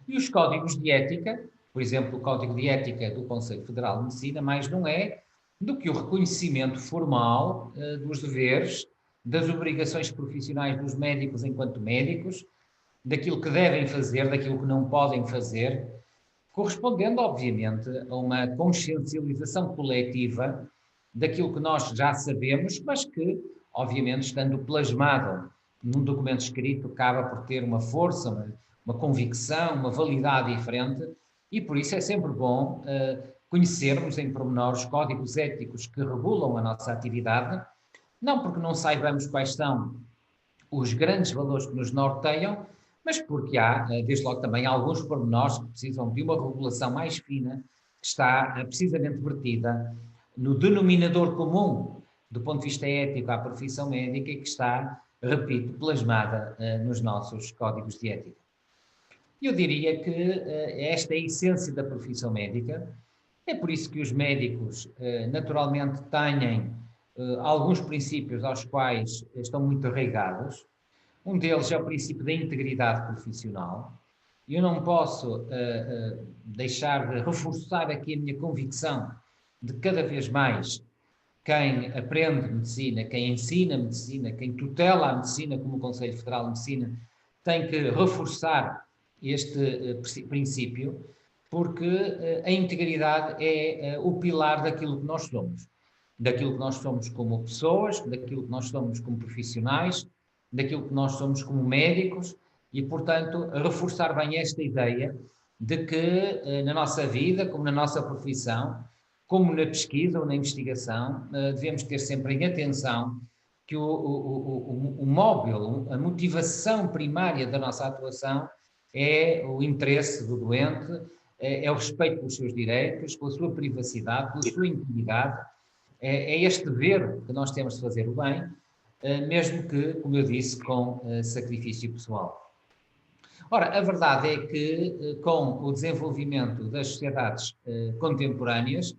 E os códigos de ética, por exemplo, o Código de Ética do Conselho Federal de Medicina, mais não é do que o reconhecimento formal dos deveres, das obrigações profissionais dos médicos enquanto médicos, daquilo que devem fazer, daquilo que não podem fazer, correspondendo, obviamente, a uma consciencialização coletiva daquilo que nós já sabemos, mas que, obviamente, estando plasmado num documento escrito, acaba por ter uma força, uma convicção, uma validade diferente, e por isso é sempre bom conhecermos em pormenor os códigos éticos que regulam a nossa atividade, não porque não saibamos quais são os grandes valores que nos norteiam, mas porque há, desde logo também, alguns pormenores que precisam de uma regulação mais fina, que está precisamente vertida no denominador comum do ponto de vista ético à profissão médica e que está, repito, plasmada nos nossos códigos de ética. Eu diria que esta é a essência da profissão médica, é por isso que os médicos, naturalmente, têm alguns princípios aos quais estão muito arraigados. Um deles é o princípio da integridade profissional. Eu não posso deixar de reforçar aqui a minha convicção de que cada vez mais quem aprende medicina, quem ensina medicina, quem tutela a medicina, como o Conselho Federal de Medicina, tem que reforçar este princípio, porque a integridade é o pilar daquilo que nós somos. Daquilo que nós somos como pessoas, daquilo que nós somos como profissionais, daquilo que nós somos como médicos e, portanto, reforçar bem esta ideia de que na nossa vida, como na nossa profissão, como na pesquisa ou na investigação, devemos ter sempre em atenção que o móvel, a motivação primária da nossa atuação é o interesse do doente, é o respeito pelos seus direitos, pela sua privacidade, pela sua intimidade, é este dever que nós temos de fazer o bem, mesmo que, como eu disse, com sacrifício pessoal. Ora, a verdade é que, com o desenvolvimento das sociedades contemporâneas,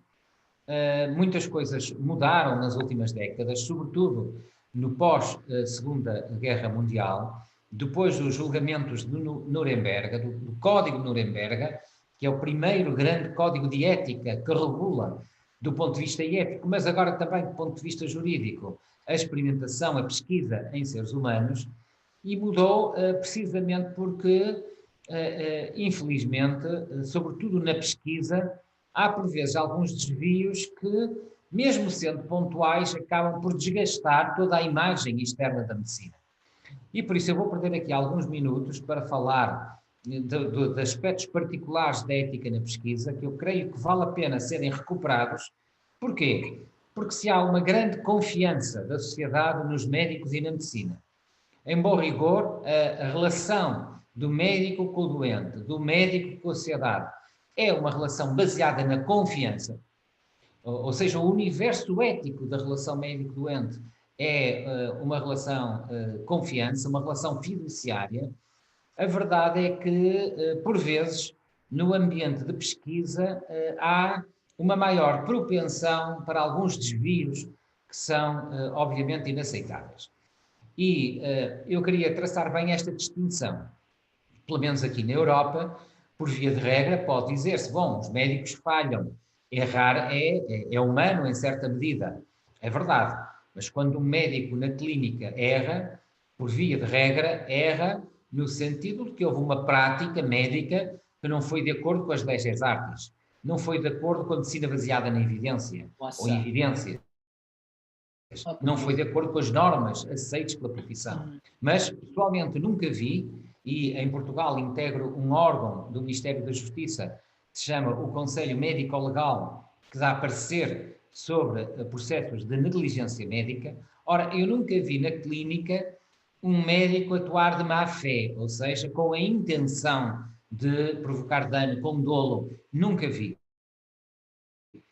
muitas coisas mudaram nas últimas décadas, sobretudo no pós-Segunda Guerra Mundial, depois dos julgamentos de Nuremberg, do Código de Nuremberg, que é o primeiro grande código de ética que regula, do ponto de vista ético, mas agora também do ponto de vista jurídico, a experimentação, a pesquisa em seres humanos, e mudou precisamente porque, infelizmente, sobretudo na pesquisa, há por vezes alguns desvios que, mesmo sendo pontuais, acabam por desgastar toda a imagem externa da medicina. E por isso eu vou perder aqui alguns minutos para falar de aspectos particulares da ética na pesquisa, que eu creio que vale a pena serem recuperados. Porquê? Porque se há uma grande confiança da sociedade nos médicos e na medicina, em bom rigor, a relação do médico com o doente, do médico com a sociedade, é uma relação baseada na confiança, ou seja, o universo ético da relação médico-doente é uma relação confiança, uma relação fiduciária. A verdade é que, por vezes, no ambiente de pesquisa, há uma maior propensão para alguns desvios que são, obviamente, inaceitáveis. E eu queria traçar bem esta distinção. Pelo menos aqui na Europa, por via de regra, pode dizer-se, bom, os médicos falham, errar é humano em certa medida. É verdade. Mas quando um médico na clínica erra, por via de regra, erra no sentido de que houve uma prática médica que não foi de acordo com as leis das artes, não foi de acordo com a medicina baseada na evidência, ou em evidências, não foi de acordo com as normas aceitas pela profissão. Mas, pessoalmente, nunca vi, e em Portugal integro um órgão do Ministério da Justiça que se chama o Conselho Médico-Legal, que dá parecer sobre processos de negligência médica. Ora, eu nunca vi na clínica um médico atuar de má fé, ou seja, com a intenção de provocar dano com dolo. Nunca vi.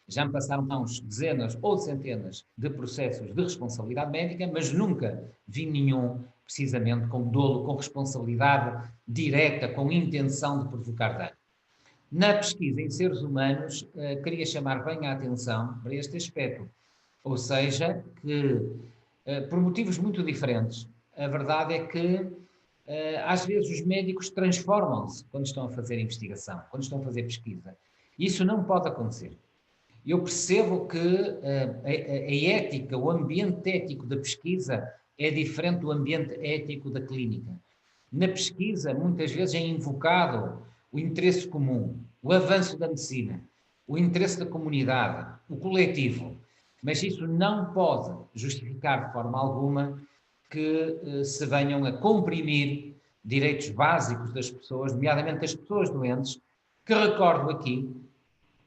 Já me passaram mãos dezenas ou centenas de processos de responsabilidade médica, mas nunca vi nenhum, precisamente, com dolo, com responsabilidade direta, com intenção de provocar dano. Na pesquisa em seres humanos, queria chamar bem a atenção para este aspecto. Ou seja, que, por motivos muito diferentes, a verdade é que às vezes os médicos transformam-se quando estão a fazer investigação, quando estão a fazer pesquisa. Isso não pode acontecer. Eu percebo que a ética, o ambiente ético da pesquisa é diferente do ambiente ético da clínica. Na pesquisa, muitas vezes é invocado o interesse comum, o avanço da medicina, o interesse da comunidade, o coletivo. Mas isso não pode justificar de forma alguma que se venham a comprimir direitos básicos das pessoas, nomeadamente das pessoas doentes, que recordo aqui,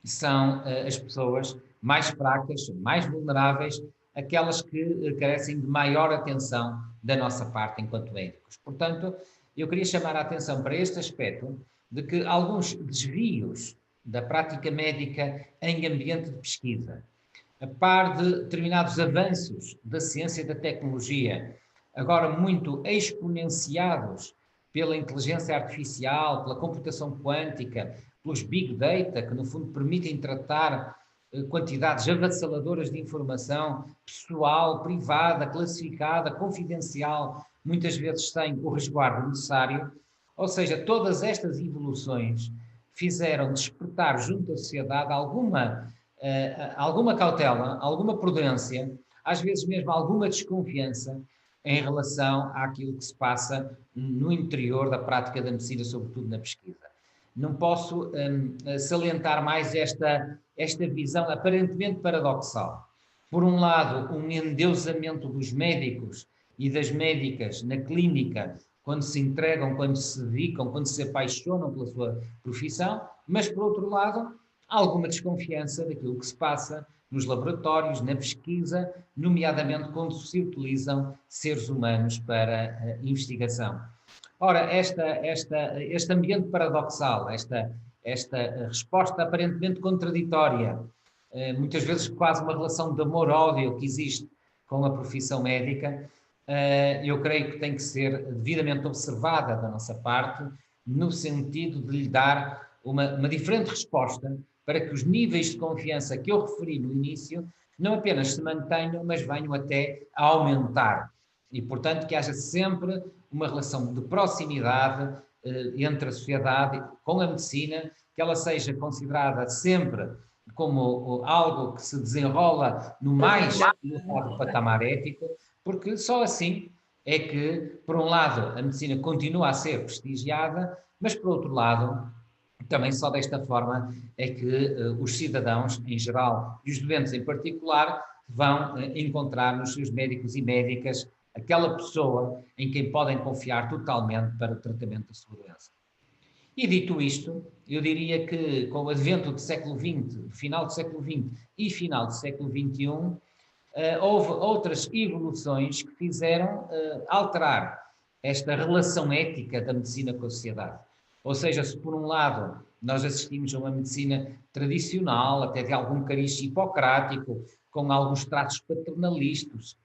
são as pessoas mais fracas, mais vulneráveis, aquelas que carecem de maior atenção da nossa parte enquanto médicos. Portanto, eu queria chamar a atenção para este aspecto de que alguns desvios da prática médica em ambiente de pesquisa, a par de determinados avanços da ciência e da tecnologia, agora muito exponenciados pela inteligência artificial, pela computação quântica, pelos big data, que no fundo permitem tratar quantidades avassaladoras de informação pessoal, privada, classificada, confidencial, muitas vezes sem o resguardo necessário. Ou seja, todas estas evoluções fizeram despertar junto à sociedade alguma cautela, alguma prudência, às vezes mesmo alguma desconfiança em relação àquilo que se passa no interior da prática da medicina, sobretudo na pesquisa. Não posso salientar mais esta visão aparentemente paradoxal. Por um lado, um endeusamento dos médicos e das médicas na clínica, quando se entregam, quando se dedicam, quando se apaixonam pela sua profissão, mas, por outro lado, há alguma desconfiança daquilo que se passa nos laboratórios, na pesquisa, nomeadamente quando se utilizam seres humanos para investigação. Ora, este ambiente paradoxal, esta resposta aparentemente contraditória, muitas vezes quase uma relação de amor-ódio que existe com a profissão médica, eu creio que tem que ser devidamente observada da nossa parte, no sentido de lhe dar uma diferente resposta para que os níveis de confiança que eu referi no início não apenas se mantenham, mas venham até a aumentar. E, portanto, que haja sempre uma relação de proximidade entre a sociedade com a medicina, que ela seja considerada sempre como algo que se desenrola no mais elevado patamar ético, porque só assim é que, por um lado, a medicina continua a ser prestigiada, mas, por outro lado, também só desta forma é que os cidadãos, em geral, e os doentes em particular, vão encontrar nos seus médicos e médicas aquela pessoa em quem podem confiar totalmente para o tratamento da sua doença. E dito isto, eu diria que com o advento do século XX, final do século XX e final do século XXI, houve outras evoluções que fizeram alterar esta relação ética da medicina com a sociedade. Ou seja, se por um lado nós assistimos a uma medicina tradicional, até de algum cariz hipocrático, com alguns traços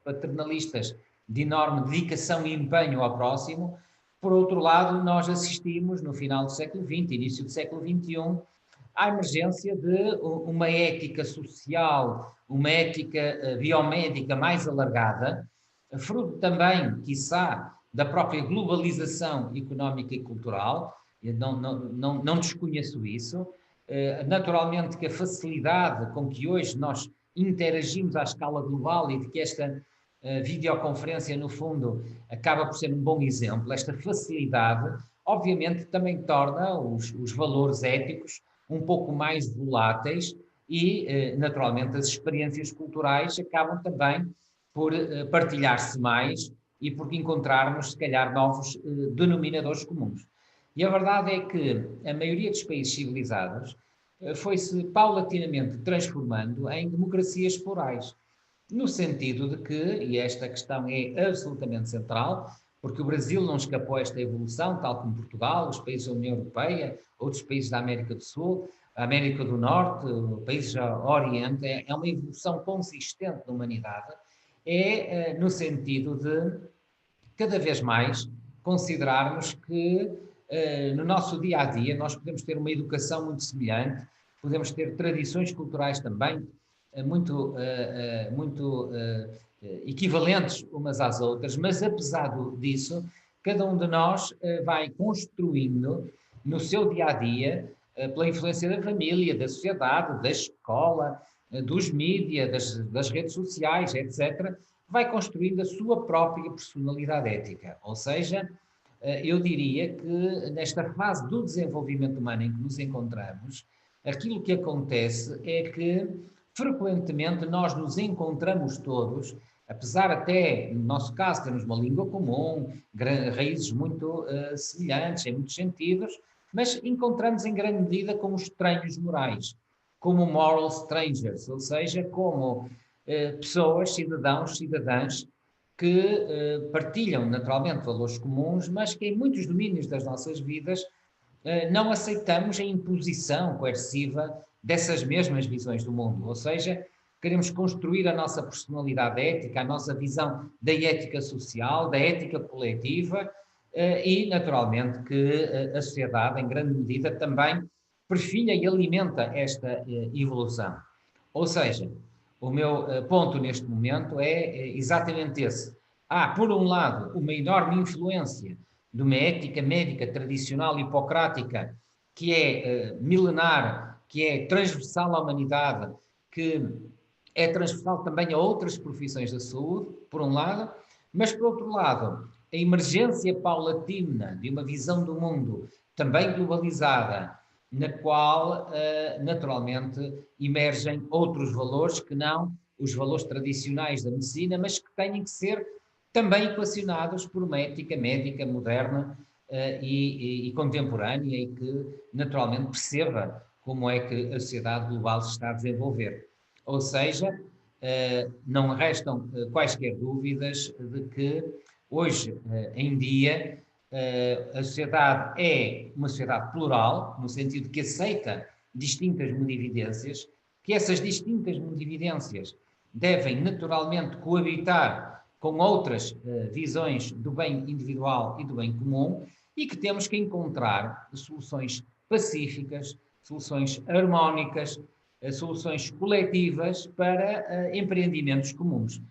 paternalistas de enorme dedicação e empenho ao próximo, por outro lado, nós assistimos no final do século XX, início do século XXI, à emergência de uma ética social, uma ética biomédica mais alargada, fruto também, quiçá, da própria globalização económica e cultural. Eu não desconheço isso. Naturalmente que a facilidade com que hoje nós interagimos à escala global e de que esta videoconferência, no fundo, acaba por ser um bom exemplo. Esta facilidade, obviamente, também torna os valores éticos um pouco mais voláteis e, naturalmente, as experiências culturais acabam também por partilhar-se mais e por encontrarmos, se calhar, novos denominadores comuns. E a verdade é que a maioria dos países civilizados foi-se paulatinamente transformando em democracias plurais, no sentido de que, e esta questão é absolutamente central, porque o Brasil não escapou a esta evolução, tal como Portugal, os países da União Europeia, outros países da América do Sul, a América do Norte, países do Oriente, é uma evolução consistente da humanidade, no sentido de, cada vez mais, considerarmos que no nosso dia-a-dia nós podemos ter uma educação muito semelhante, podemos ter tradições culturais também muito equivalentes umas às outras, mas apesar disso, cada um de nós vai construindo no seu dia a dia, pela influência da família, da sociedade, da escola, dos mídias, das redes sociais, etc., vai construindo a sua própria personalidade ética. Ou seja, eu diria que nesta fase do desenvolvimento humano em que nos encontramos, aquilo que acontece é que frequentemente nós nos encontramos todos, apesar até, no nosso caso, termos uma língua comum, raízes muito semelhantes em muitos sentidos, mas encontramos em grande medida como estranhos morais, como moral strangers, ou seja, como pessoas, cidadãos, cidadãs, que partilham naturalmente valores comuns, mas que em muitos domínios das nossas vidas não aceitamos a imposição coerciva dessas mesmas visões do mundo. Ou seja, queremos construir a nossa personalidade ética, a nossa visão da ética social, da ética coletiva e, naturalmente, que a sociedade, em grande medida, também perfilha e alimenta esta evolução. Ou seja, o meu ponto neste momento é exatamente esse. Há, por um lado, uma enorme influência de uma ética médica tradicional hipocrática que é milenar, que é transversal à humanidade, que é transversal também a outras profissões da saúde, por um lado, mas, por outro lado, a emergência paulatina de uma visão do mundo também globalizada, na qual, naturalmente, emergem outros valores que não os valores tradicionais da medicina, mas que têm que ser também equacionados por uma ética médica moderna e contemporânea e que, naturalmente, perceba como é que a sociedade global se está a desenvolver. Ou seja, não restam quaisquer dúvidas de que hoje em dia a sociedade é uma sociedade plural, no sentido que aceita distintas modividências, que essas distintas modividências devem naturalmente coabitar com outras visões do bem individual e do bem comum e que temos que encontrar soluções pacíficas, soluções harmónicas, soluções coletivas para empreendimentos comuns.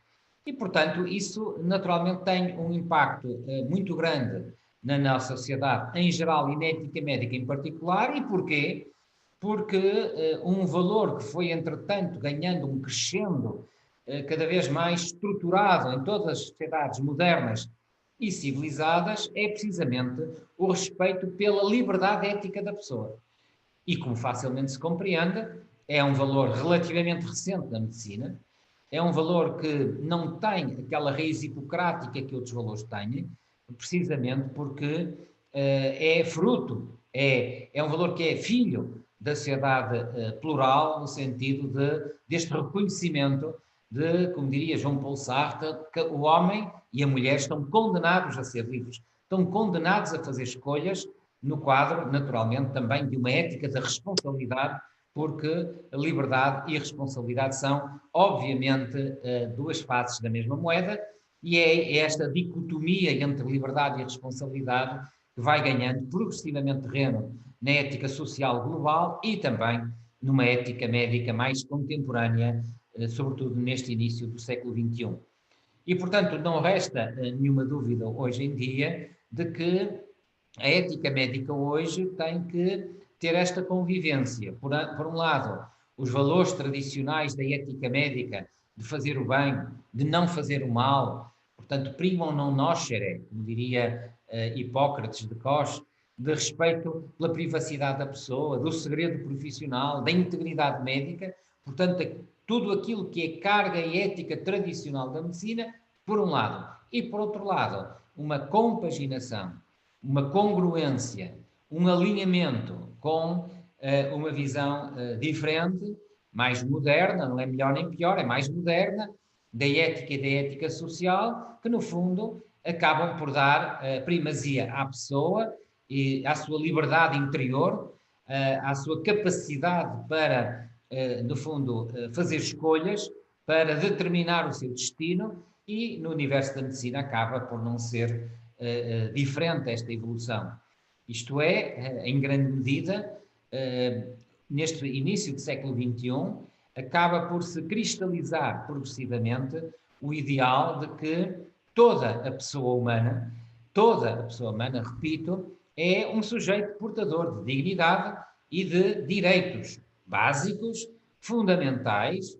E, portanto, isso naturalmente tem um impacto muito grande na nossa sociedade em geral e na ética médica em particular. E porquê? Porque um valor que foi, entretanto, ganhando um crescendo cada vez mais estruturado em todas as sociedades modernas e civilizadas é precisamente o respeito pela liberdade ética da pessoa. E como facilmente se compreende, é um valor relativamente recente na medicina, é um valor que não tem aquela raiz hipocrática que outros valores têm, precisamente porque é fruto, é um valor que é filho da sociedade plural, no sentido deste reconhecimento de, como diria João Paulo Sartre, que o homem e a mulher estão condenados a ser livres, estão condenados a fazer escolhas no quadro, naturalmente, também de uma ética da responsabilidade, porque a liberdade e a responsabilidade são, obviamente, duas faces da mesma moeda, e é esta dicotomia entre liberdade e responsabilidade que vai ganhando progressivamente terreno na ética social global e também numa ética médica mais contemporânea, sobretudo neste início do século XXI. E, portanto, não resta nenhuma dúvida hoje em dia de que a ética médica hoje tem que ter esta convivência. Por um lado, os valores tradicionais da ética médica de fazer o bem, de não fazer o mal, portanto, primam non nocere, como diria Hipócrates de Cos, de respeito pela privacidade da pessoa, do segredo profissional, da integridade médica, portanto, tudo aquilo que é carga e ética tradicional da medicina, por um lado, e por outro lado, uma compaginação, uma congruência, um alinhamento com uma visão diferente, mais moderna, não é melhor nem pior, é mais moderna, da ética e da ética social, que no fundo acabam por dar primazia à pessoa e à sua liberdade interior, à sua capacidade para, no fundo, fazer escolhas, para determinar o seu destino e no universo da medicina acaba por não ser diferente esta evolução. Isto é, em grande medida, neste início do século XXI, acaba por se cristalizar progressivamente o ideal de que toda a pessoa humana toda a pessoa humana, repito, é um sujeito portador de dignidade e de direitos básicos, fundamentais,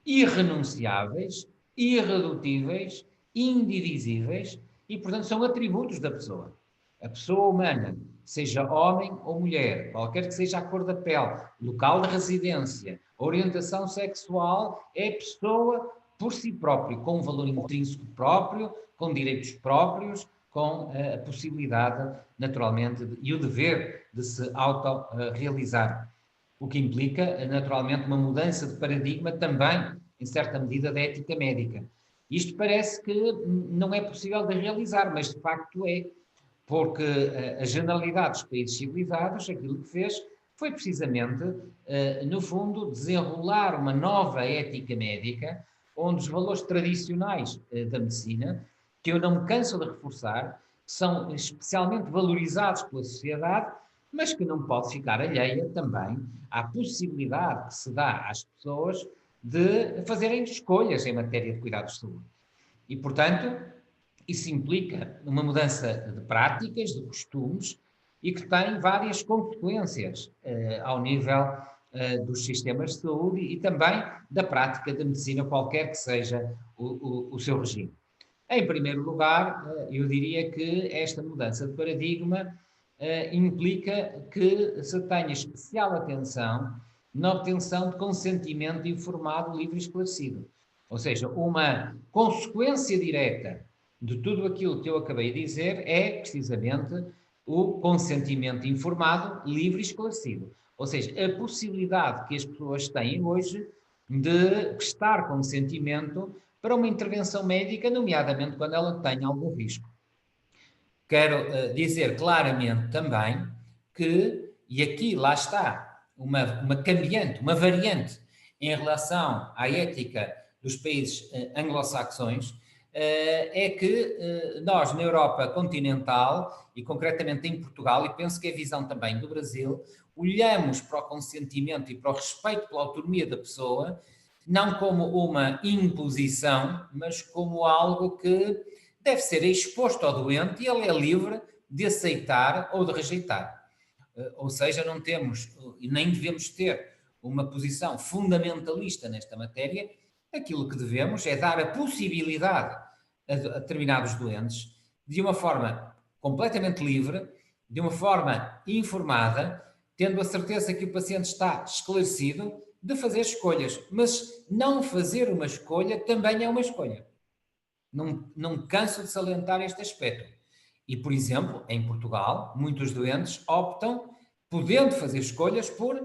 irrenunciáveis, irredutíveis, indivisíveis e, portanto, são atributos da pessoa. A pessoa humana, seja homem ou mulher, qualquer que seja a cor da pele, local de residência, orientação sexual, é pessoa por si próprio, com um valor intrínseco próprio, com direitos próprios, com a possibilidade, naturalmente, e o dever de se autorrealizar, o que implica, naturalmente, uma mudança de paradigma também, em certa medida, da ética médica. Isto parece que não é possível de realizar, mas de facto é, porque a generalidade dos países civilizados, aquilo que fez foi precisamente, no fundo, desenrolar uma nova ética médica, onde os valores tradicionais da medicina, que eu não me canso de reforçar, são especialmente valorizados pela sociedade, mas que não pode ficar alheia também à possibilidade que se dá às pessoas de fazerem escolhas em matéria de cuidados de saúde. E, portanto, isso implica uma mudança de práticas, de costumes, e que tem várias consequências ao nível dos sistemas de saúde e também da prática da medicina, qualquer que seja o seu regime. Em primeiro lugar, eu diria que esta mudança de paradigma implica que se tenha especial atenção na obtenção de consentimento informado, livre e esclarecido. Ou seja, uma consequência direta de tudo aquilo que eu acabei de dizer é precisamente o consentimento informado, livre e esclarecido. Ou seja, a possibilidade que as pessoas têm hoje de prestar consentimento para uma intervenção médica, nomeadamente quando ela tem algum risco. Quero dizer claramente também que, e aqui lá está, uma cambiante, uma variante em relação à ética dos países anglo-saxões, é que nós, na Europa continental, e concretamente em Portugal, e penso que é a visão também do Brasil, olhamos para o consentimento e para o respeito pela autonomia da pessoa, não como uma imposição, mas como algo que deve ser exposto ao doente e ele é livre de aceitar ou de rejeitar. Ou seja, não temos e nem devemos ter uma posição fundamentalista nesta matéria. Aquilo que devemos é dar a possibilidade a determinados doentes, de uma forma completamente livre, de uma forma informada, tendo a certeza que o paciente está esclarecido, de fazer escolhas. Mas não fazer uma escolha também é uma escolha. Não canso de salientar este aspecto. E, por exemplo, em Portugal, muitos doentes optam, podendo fazer escolhas, por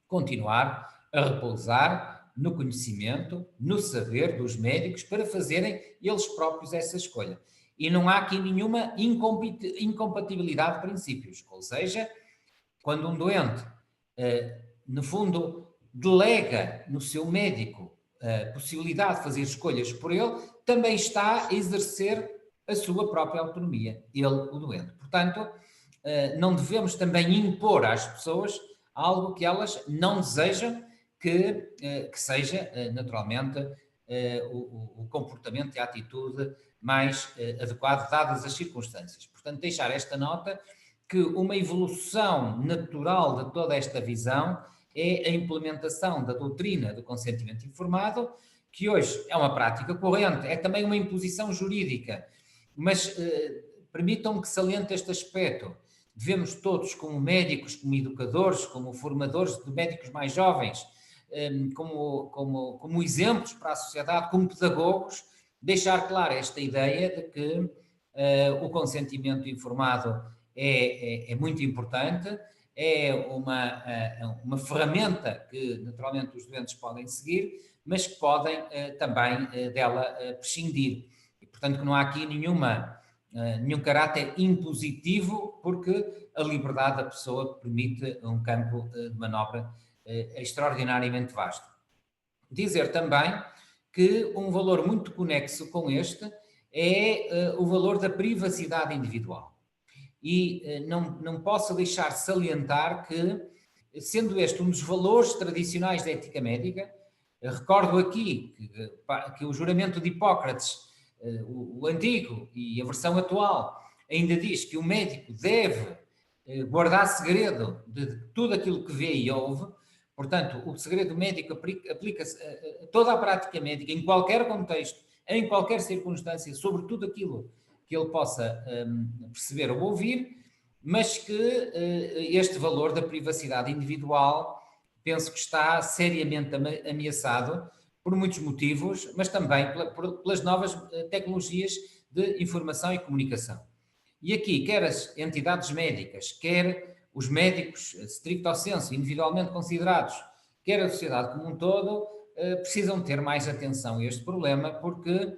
continuar a repousar no conhecimento, no saber dos médicos para fazerem eles próprios essa escolha. E não há aqui nenhuma incompatibilidade de princípios. Ou seja, quando um doente, no fundo, delega no seu médico a possibilidade de fazer escolhas por ele, também está a exercer a sua própria autonomia, ele, o doente. Portanto, não devemos também impor às pessoas algo que elas não desejam que seja, naturalmente, o comportamento e a atitude mais adequado, dadas as circunstâncias. Portanto, deixar esta nota que uma evolução natural de toda esta visão é a implementação da doutrina do consentimento informado, que hoje é uma prática corrente, é também uma imposição jurídica, mas permitam-me que saliente este aspecto. Devemos todos, como médicos, como educadores, como formadores de médicos mais jovens, como exemplos para a sociedade, como pedagogos, deixar clara esta ideia de que o consentimento informado é muito importante, é uma ferramenta que naturalmente os doentes podem seguir, mas que podem também dela prescindir. E, portanto, que não há aqui nenhum caráter impositivo, porque a liberdade da pessoa permite um campo de manobra extraordinariamente vasto. Dizer também que um valor muito conexo com este é o valor da privacidade individual. E não posso deixar de salientar que, sendo este um dos valores tradicionais da ética médica, recordo aqui que o juramento de Hipócrates, o antigo e a versão atual, ainda diz que o médico deve guardar segredo de tudo aquilo que vê e ouve. Portanto, o segredo médico aplica-se a toda a prática médica, em qualquer contexto, em qualquer circunstância, sobre tudo aquilo que ele possa perceber ou ouvir, mas que este valor da privacidade individual penso que está seriamente ameaçado por muitos motivos, mas também pelas novas tecnologias de informação e comunicação. E aqui, quer as entidades médicas, quer os médicos, stricto sensu, individualmente considerados, quer a sociedade como um todo, precisam ter mais atenção a este problema, porque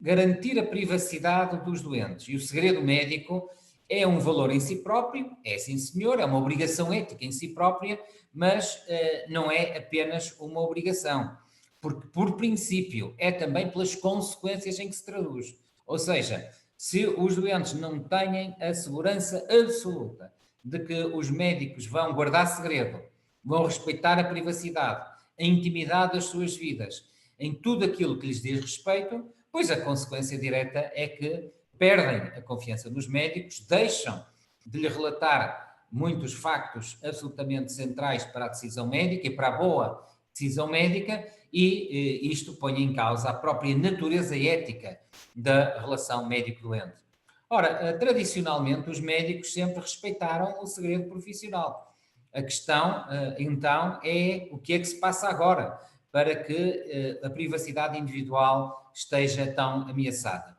garantir a privacidade dos doentes e o segredo médico é um valor em si próprio, é sim senhor, é uma obrigação ética em si própria, mas não é apenas uma obrigação, porque por princípio é também pelas consequências em que se traduz. Ou seja, se os doentes não têm a segurança absoluta de que os médicos vão guardar segredo, vão respeitar a privacidade, a intimidade das suas vidas, em tudo aquilo que lhes diz respeito, pois a consequência direta é que perdem a confiança nos médicos, deixam de lhe relatar muitos factos absolutamente centrais para a decisão médica e para a boa decisão médica, e isto põe em causa a própria natureza ética da relação médico-doente. Ora, tradicionalmente os médicos sempre respeitaram o segredo profissional. A questão, então, é o que é que se passa agora para que a privacidade individual esteja tão ameaçada.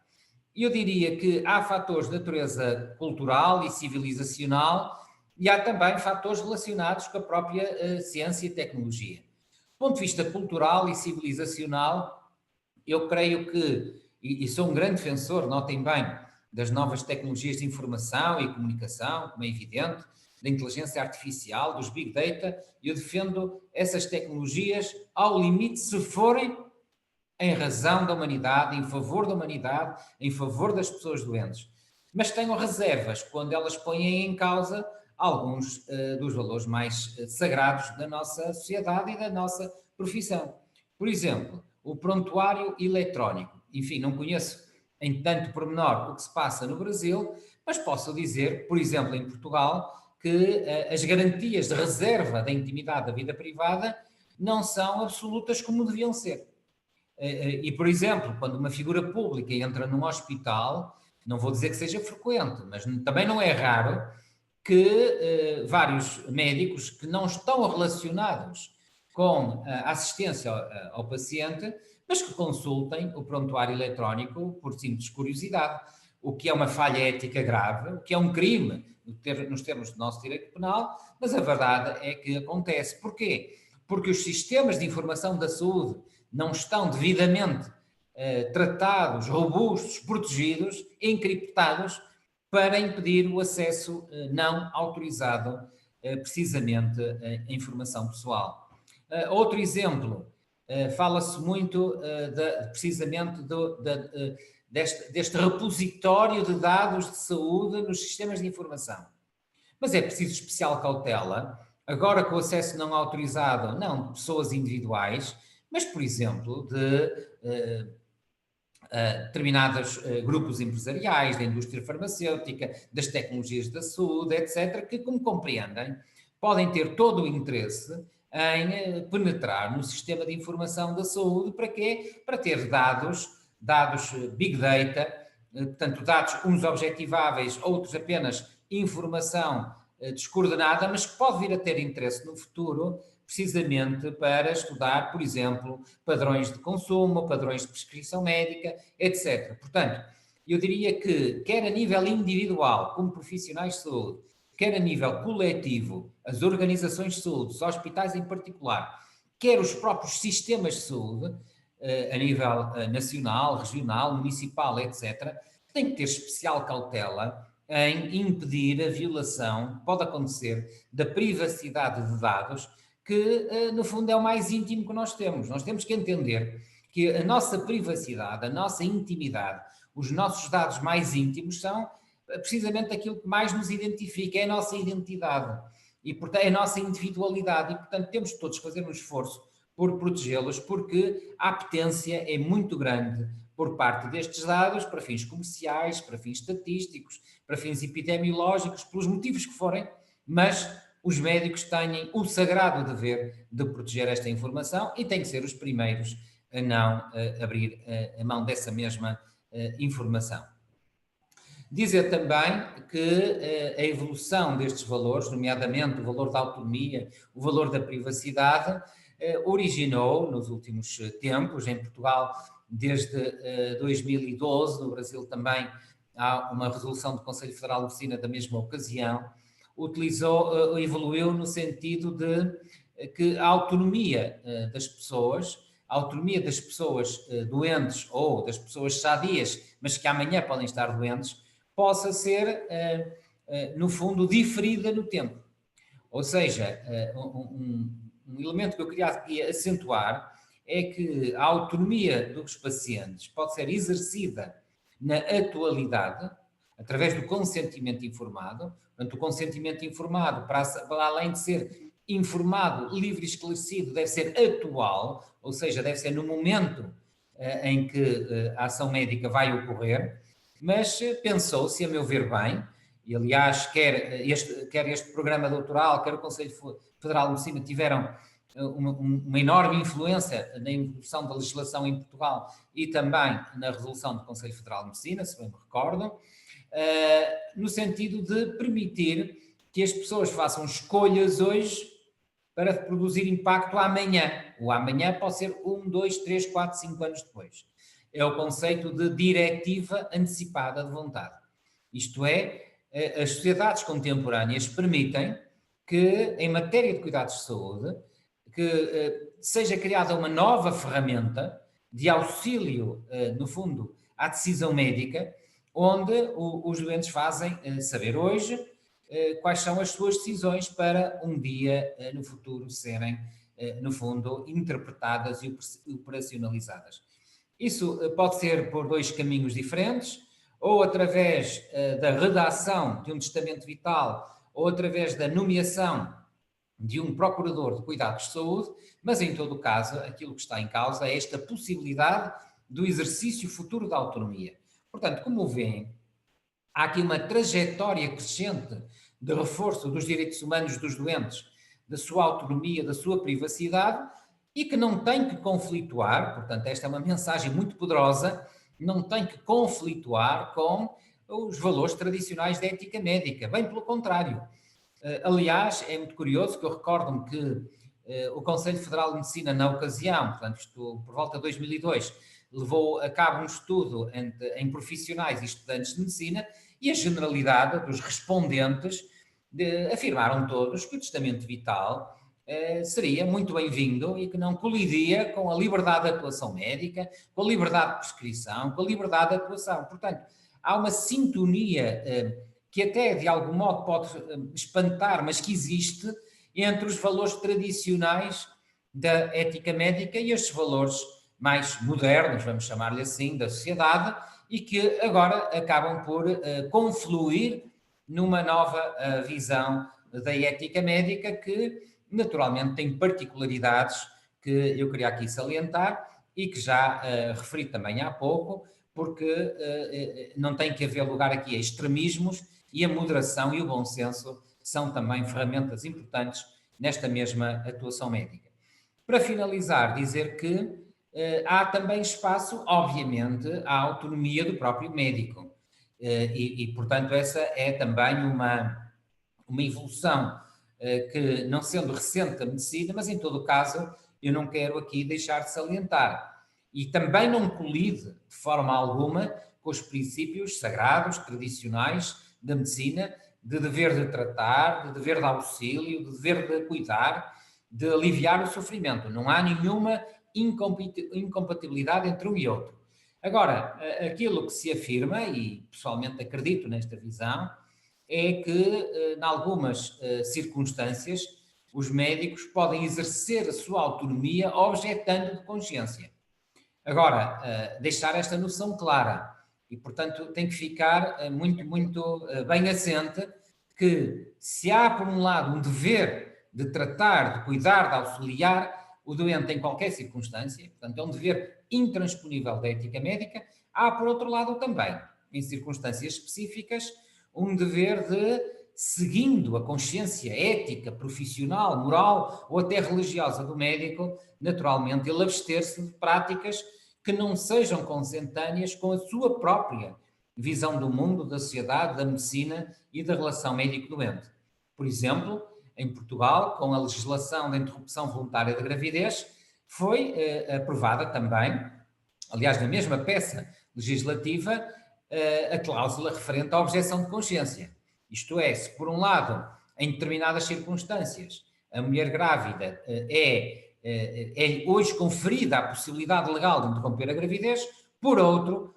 Eu diria que há fatores de natureza cultural e civilizacional e há também fatores relacionados com a própria ciência e tecnologia. Do ponto de vista cultural e civilizacional, eu creio que, e sou um grande defensor, notem bem, das novas tecnologias de informação e comunicação, como é evidente, da inteligência artificial, dos big data, eu defendo essas tecnologias ao limite se forem em razão da humanidade, em favor da humanidade, em favor das pessoas doentes. Mas tenho reservas quando elas põem em causa alguns dos valores mais sagrados da nossa sociedade e da nossa profissão. Por exemplo, o prontuário eletrónico. Enfim, não conheço em tanto pormenor o que se passa no Brasil, mas posso dizer, por exemplo, em Portugal, que as garantias de reserva da intimidade da vida privada não são absolutas como deviam ser. E, por exemplo, quando uma figura pública entra num hospital, não vou dizer que seja frequente, mas também não é raro que vários médicos que não estão relacionados com a assistência ao paciente, mas que consultem o prontuário eletrónico por simples curiosidade, o que é uma falha ética grave, o que é um crime nos termos do nosso direito penal, mas a verdade é que acontece. Porquê? Porque os sistemas de informação da saúde não estão devidamente tratados, robustos, protegidos, encriptados, para impedir o acesso não autorizado precisamente a informação pessoal. Outro exemplo, fala-se muito precisamente deste repositório de dados de saúde nos sistemas de informação. Mas é preciso especial cautela, agora com o acesso não autorizado, não de pessoas individuais, mas, por exemplo, de determinados grupos empresariais, da indústria farmacêutica, das tecnologias da saúde, etc., que, como compreendem, podem ter todo o interesse em penetrar no sistema de informação da saúde. Para quê? Para ter dados big data, portanto, dados uns objetiváveis, outros apenas informação descoordenada, mas que pode vir a ter interesse no futuro, precisamente para estudar, por exemplo, padrões de consumo, padrões de prescrição médica, etc. Portanto, eu diria que, quer a nível individual, como profissionais de saúde, quer a nível coletivo, as organizações de saúde, os hospitais em particular, quer os próprios sistemas de saúde, a nível nacional, regional, municipal, etc., têm que ter especial cautela em impedir a violação, pode acontecer, da privacidade de dados, que no fundo é o mais íntimo que nós temos. Nós temos que entender que a nossa privacidade, a nossa intimidade, os nossos dados mais íntimos são precisamente aquilo que mais nos identifica, é a nossa identidade e, portanto, é a nossa individualidade e, portanto, temos todos que fazer um esforço por protegê-los, porque a apetência é muito grande por parte destes dados para fins comerciais, para fins estatísticos, para fins epidemiológicos, pelos motivos que forem, mas os médicos têm o sagrado dever de proteger esta informação e têm que ser os primeiros a não abrir a mão dessa mesma informação. Dizer também que a evolução destes valores, nomeadamente o valor da autonomia, o valor da privacidade, originou nos últimos tempos, em Portugal desde 2012, no Brasil também há uma resolução do Conselho Federal de Medicina da mesma ocasião, evoluiu no sentido de que a autonomia das pessoas, doentes ou das pessoas sadias, mas que amanhã podem estar doentes, possa ser, no fundo, diferida no tempo. Ou seja, um elemento que eu queria aqui acentuar é que a autonomia dos pacientes pode ser exercida na atualidade, através do consentimento informado. Portanto, o consentimento informado, para além de ser informado, livre e esclarecido, deve ser atual, ou seja, deve ser no momento em que a ação médica vai ocorrer, mas pensou-se, a meu ver bem, e aliás, quer este programa doutoral, quer o Conselho Federal de Medicina tiveram uma enorme influência na evolução da legislação em Portugal e também na resolução do Conselho Federal de Medicina, se bem me recordo, no sentido de permitir que as pessoas façam escolhas hoje para produzir impacto amanhã. O amanhã pode ser 1, 2, 3, 4, 5 anos depois. É o conceito de diretiva antecipada de vontade. Isto é, as sociedades contemporâneas permitem que, em matéria de cuidados de saúde, que seja criada uma nova ferramenta de auxílio, no fundo, à decisão médica, onde os doentes fazem saber hoje quais são as suas decisões para um dia no futuro serem, no fundo, interpretadas e operacionalizadas. Isso pode ser por dois caminhos diferentes, ou através da redação de um testamento vital, ou através da nomeação de um procurador de cuidados de saúde, mas em todo o caso, aquilo que está em causa é esta possibilidade do exercício futuro da autonomia. Portanto, como veem, há aqui uma trajetória crescente de reforço dos direitos humanos dos doentes, da sua autonomia, da sua privacidade, e que não tem que conflituar, portanto, esta é uma mensagem muito poderosa, não tem que conflituar com os valores tradicionais da ética médica, bem pelo contrário. Aliás, é muito curioso que eu recordo-me que o Conselho Federal de Medicina, na ocasião, portanto, isto por volta de 2002, levou a cabo um estudo em profissionais e estudantes de medicina e a generalidade dos respondentes afirmaram todos que o testamento vital seria muito bem-vindo e que não colidia com a liberdade de atuação médica, com a liberdade de prescrição, com a liberdade de atuação. Portanto, há uma sintonia que até de algum modo pode espantar, mas que existe entre os valores tradicionais da ética médica e estes valores mais modernos, vamos chamar-lhe assim, da sociedade, e que agora acabam por confluir numa nova visão da ética médica que naturalmente tem particularidades que eu queria aqui salientar e que já referi também há pouco, porque não tem que haver lugar aqui a extremismos e a moderação e o bom senso são também ferramentas importantes nesta mesma atuação médica. Para finalizar, dizer que há também espaço, obviamente, à autonomia do próprio médico e portanto, essa é também uma evolução que, não sendo recente da medicina, mas em todo o caso, eu não quero aqui deixar de salientar. E também não colide de forma alguma com os princípios sagrados, tradicionais da medicina, de dever de tratar, de dever de auxílio, de dever de cuidar, de aliviar o sofrimento. Não há nenhuma incompatibilidade entre um e outro. Agora, aquilo que se afirma, e pessoalmente acredito nesta visão, é que, em algumas circunstâncias, os médicos podem exercer a sua autonomia objetando de consciência. Agora, deixar esta noção clara e, portanto, tem que ficar muito, muito bem assente que se há, por um lado, um dever de tratar, de cuidar, de auxiliar, o doente em qualquer circunstância, portanto, é um dever intransponível da ética médica. Há, por outro lado, também, em circunstâncias específicas, um dever de, seguindo a consciência ética, profissional, moral ou até religiosa do médico, naturalmente, ele abster-se de práticas que não sejam consentâneas com a sua própria visão do mundo, da sociedade, da medicina e da relação médico-doente. Por exemplo, em Portugal, com a legislação da interrupção voluntária da gravidez, foi aprovada também, aliás, na mesma peça legislativa, a cláusula referente à objeção de consciência. Isto é, se por um lado, em determinadas circunstâncias, a mulher grávida é hoje conferida a possibilidade legal de interromper a gravidez, por outro,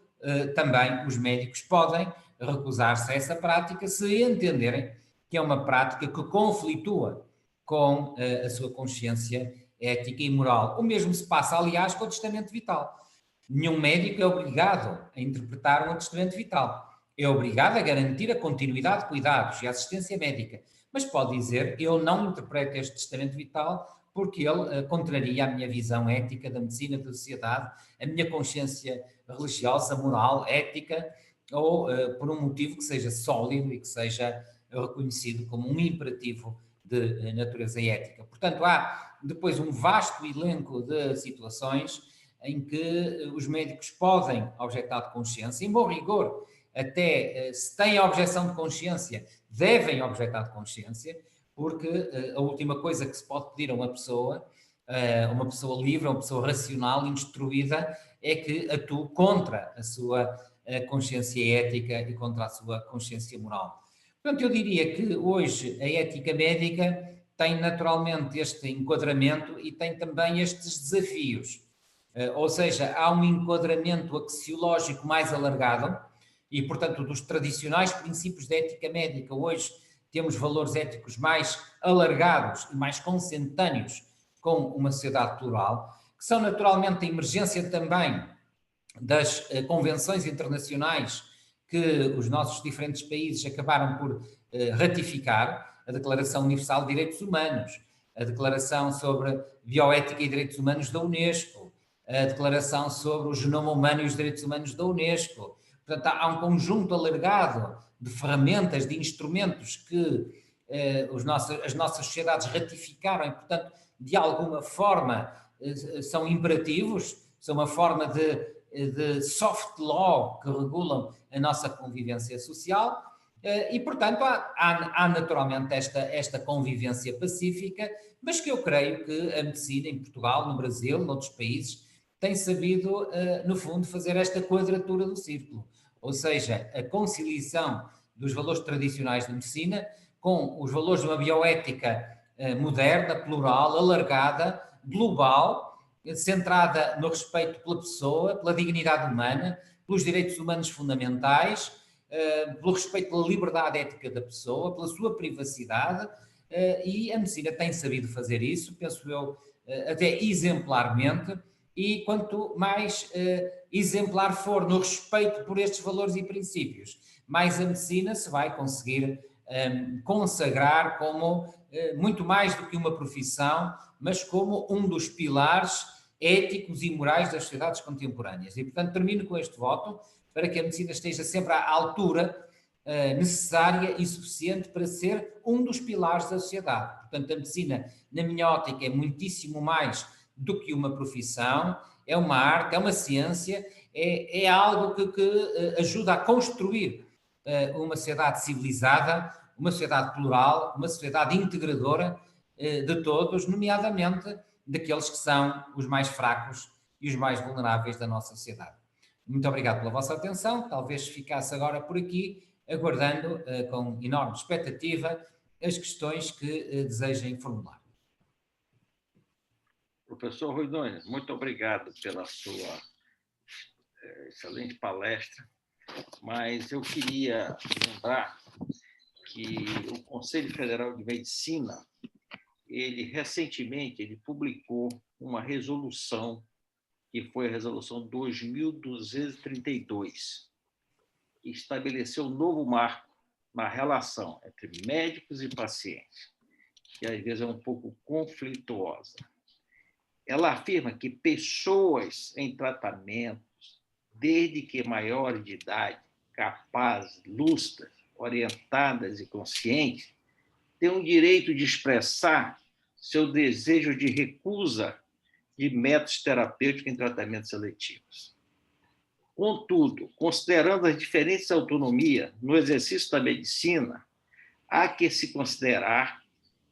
também os médicos podem recusar-se a essa prática se entenderem que é uma prática que conflitua com a sua consciência ética e moral. O mesmo se passa, aliás, com o testamento vital. Nenhum médico é obrigado a interpretar um testamento vital. É obrigado a garantir a continuidade de cuidados e assistência médica, mas pode dizer, eu não interpreto este testamento vital porque ele contraria a minha visão ética da medicina, da sociedade, a minha consciência religiosa, moral, ética, ou por um motivo que seja sólido e que seja reconhecido como um imperativo de natureza ética. Portanto, há depois um vasto elenco de situações em que os médicos podem objetar de consciência, em bom rigor, até se têm a objeção de consciência, devem objetar de consciência, porque a última coisa que se pode pedir a uma pessoa livre, uma pessoa racional, instruída, é que atue contra a sua consciência ética e contra a sua consciência moral. Portanto, eu diria que hoje a ética médica tem naturalmente este enquadramento e tem também estes desafios. Ou seja, há um enquadramento axiológico mais alargado e, portanto, dos tradicionais princípios da ética médica, hoje temos valores éticos mais alargados e mais consentâneos com uma sociedade plural, que são naturalmente a emergência também das convenções internacionais que os nossos diferentes países acabaram por ratificar, a Declaração Universal de Direitos Humanos, a Declaração sobre Bioética e Direitos Humanos da Unesco, a Declaração sobre o Genoma Humano e os Direitos Humanos da Unesco. Portanto, há um conjunto alargado de ferramentas, de instrumentos que as nossas sociedades ratificaram e, portanto, de alguma forma são imperativos, são uma forma de soft law que regulam a nossa convivência social e, portanto, há naturalmente esta convivência pacífica, mas que eu creio que a medicina em Portugal, no Brasil, noutros países, tem sabido, no fundo, fazer esta quadratura do círculo, ou seja, a conciliação dos valores tradicionais da medicina com os valores de uma bioética moderna, plural, alargada, global, centrada no respeito pela pessoa, pela dignidade humana, pelos direitos humanos fundamentais, pelo respeito pela liberdade ética da pessoa, pela sua privacidade, e a medicina tem sabido fazer isso, penso eu, até exemplarmente, e quanto mais exemplar for no respeito por estes valores e princípios, mais a medicina se vai conseguir consagrar como muito mais do que uma profissão, mas como um dos pilares éticos e morais das sociedades contemporâneas. E, portanto, termino com este voto para que a medicina esteja sempre à altura necessária e suficiente para ser um dos pilares da sociedade. Portanto, a medicina, na minha ótica, é muitíssimo mais do que uma profissão, é uma arte, é uma ciência, é algo que ajuda a construir uma sociedade civilizada, uma sociedade plural, uma sociedade integradora de todos, nomeadamente daqueles que são os mais fracos e os mais vulneráveis da nossa sociedade. Muito obrigado pela vossa atenção, talvez ficasse agora por aqui, aguardando com enorme expectativa as questões que desejem formular. Professor Rui Nunes, muito obrigado pela sua excelente palestra, mas eu queria lembrar que o Conselho Federal de Medicina, recentemente publicou uma resolução, que foi a resolução 2232, que estabeleceu um novo marco na relação entre médicos e pacientes, que às vezes é um pouco conflituosa. ela afirma que pessoas em tratamento, desde que maiores de idade, capazes, lúcidas, orientadas e conscientes, têm o direito de expressar seu desejo de recusa de métodos terapêuticos em tratamentos seletivos. Contudo, considerando as diferentes autonomias no exercício da medicina, há que se considerar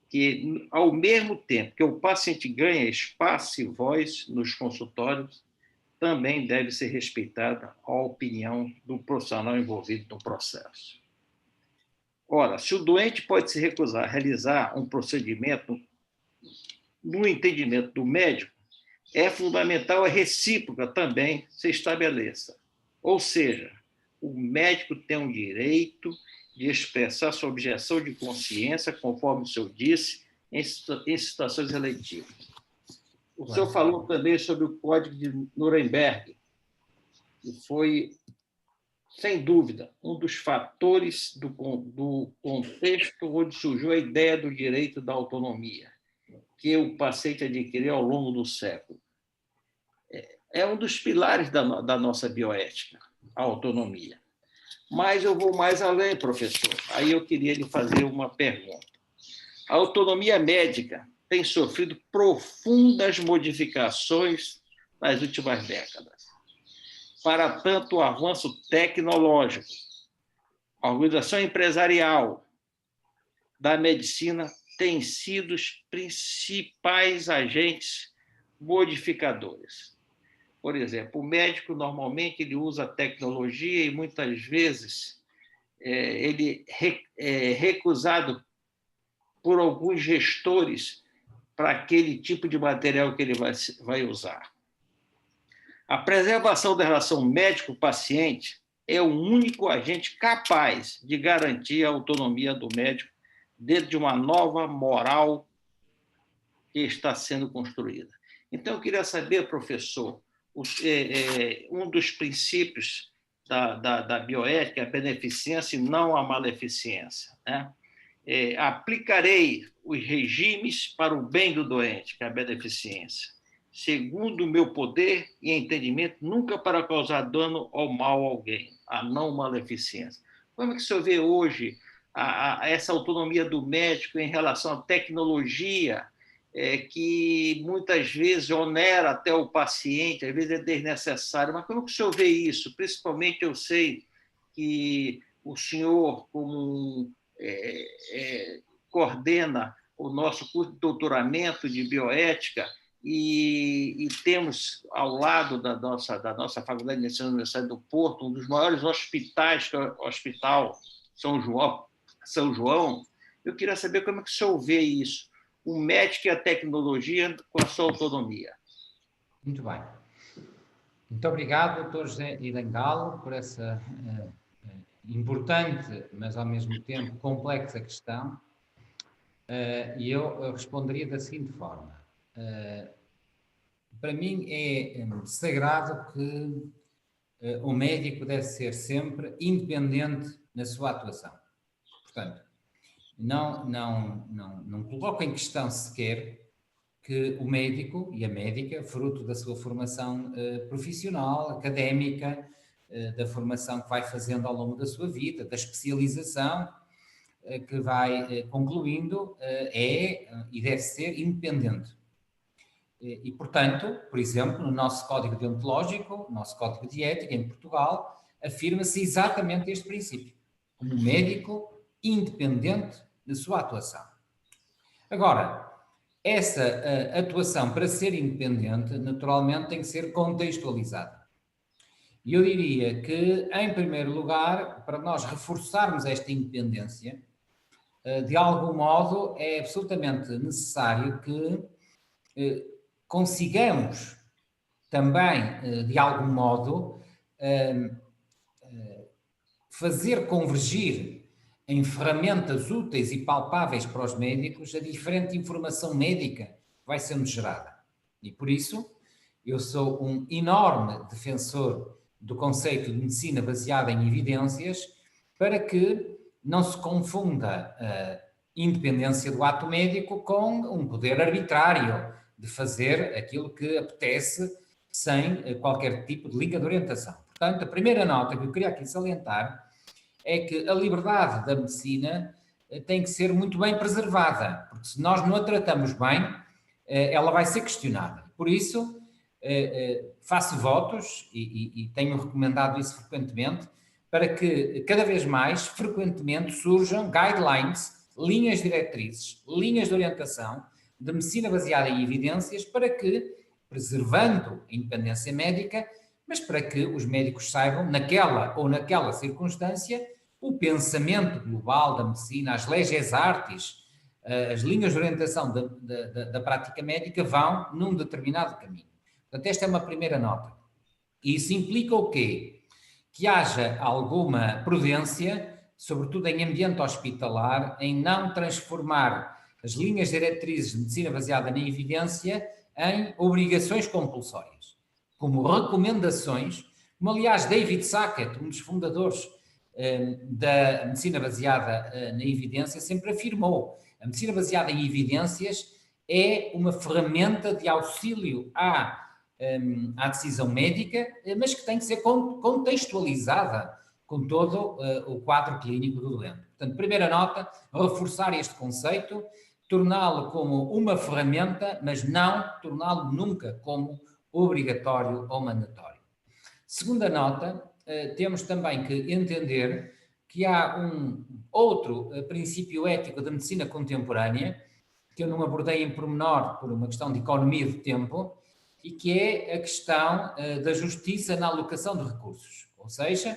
que, ao mesmo tempo que o paciente ganha espaço e voz nos consultórios, também deve ser respeitada a opinião do profissional envolvido no processo. Ora, se o doente pode se recusar a realizar um procedimento no entendimento do médico, é fundamental a recíproca também se estabeleça. Ou seja, o médico tem o direito de expressar sua objeção de consciência, conforme o senhor disse, em situações eletivas. O senhor falou também sobre o Código de Nuremberg, que foi, sem dúvida, um dos fatores do contexto onde surgiu a ideia do direito da autonomia, que o paciente adquiriu ao longo do século. É um dos pilares da nossa bioética, a autonomia. Mas eu vou mais além, professor. Aí eu queria lhe fazer uma pergunta. A autonomia médica tem sofrido profundas modificações nas últimas décadas. Para tanto o avanço tecnológico, a organização empresarial da medicina tem sido os principais agentes modificadores. Por exemplo, o médico, normalmente, ele usa a tecnologia e, muitas vezes, ele é recusado por alguns gestores para aquele tipo de material que ele vai usar. A preservação da relação médico-paciente é o único agente capaz de garantir a autonomia do médico dentro de uma nova moral que está sendo construída. Então, eu queria saber, professor, um dos princípios da bioética é a beneficência e não a maleficência, né? Aplicarei os regimes para o bem do doente, que é a beneficência, segundo o meu poder e entendimento, nunca para causar dano ou mal a alguém, a não maleficência. Como é que o senhor vê hoje essa autonomia do médico em relação à tecnologia, que muitas vezes onera até o paciente, às vezes é desnecessário, mas como é que o senhor vê isso? Principalmente eu sei que o senhor, como coordena o nosso curso de doutoramento de bioética e temos ao lado da nossa Faculdade de Medicina da Universidade do Porto um dos maiores hospitais, que é o Hospital São João. Eu queria saber como é que o senhor vê isso, o médico e a tecnologia com a sua autonomia. Muito bem. Muito obrigado, doutor José Irangalo, por essa importante, mas ao mesmo tempo complexa questão. E eu responderia da seguinte forma. Para mim é sagrado que o médico deve ser sempre independente na sua atuação. Portanto, não coloco em questão sequer que o médico e a médica, fruto da sua formação profissional, académica, da formação que vai fazendo ao longo da sua vida, da especialização que vai concluindo, e deve ser independente. E, portanto, por exemplo, no nosso Código Deontológico, nosso Código de Ética em Portugal, afirma-se exatamente este princípio, como médico independente da sua atuação. Agora, essa atuação, para ser independente, naturalmente tem que ser contextualizada. E eu diria que, em primeiro lugar, para nós reforçarmos esta independência, de algum modo é absolutamente necessário que consigamos também, de algum modo, fazer convergir em ferramentas úteis e palpáveis para os médicos a diferente informação médica que vai sendo gerada. E por isso, eu sou um enorme defensor do conceito de medicina baseada em evidências, para que não se confunda a independência do ato médico com um poder arbitrário de fazer aquilo que apetece sem qualquer tipo de linha de orientação. Portanto, a primeira nota que eu queria aqui salientar é que a liberdade da medicina tem que ser muito bem preservada, porque se nós não a tratamos bem, ela vai ser questionada. Por isso, faço votos e tenho recomendado isso frequentemente, para que cada vez mais, frequentemente, surjam guidelines, linhas diretrizes, linhas de orientação de medicina baseada em evidências, para que, preservando a independência médica, mas para que os médicos saibam, naquela ou naquela circunstância, o pensamento global da medicina, as leges artis, as linhas de orientação da prática médica vão num determinado caminho. Portanto, esta é uma primeira nota. E isso implica o quê? Que haja alguma prudência, sobretudo em ambiente hospitalar, em não transformar as linhas diretrizes de medicina baseada na evidência em obrigações compulsórias, como recomendações, como aliás David Sackett, um dos fundadores da medicina baseada na evidência, sempre afirmou: a medicina baseada em evidências é uma ferramenta de auxílio à decisão médica, mas que tem que ser contextualizada com todo o quadro clínico do doente. Portanto, primeira nota, reforçar este conceito, torná-lo como uma ferramenta, mas não torná-lo nunca como obrigatório ou mandatório. Segunda nota, temos também que entender que há um outro princípio ético da medicina contemporânea, que eu não abordei em pormenor por uma questão de economia de tempo, e que é a questão da justiça na alocação de recursos. Ou seja,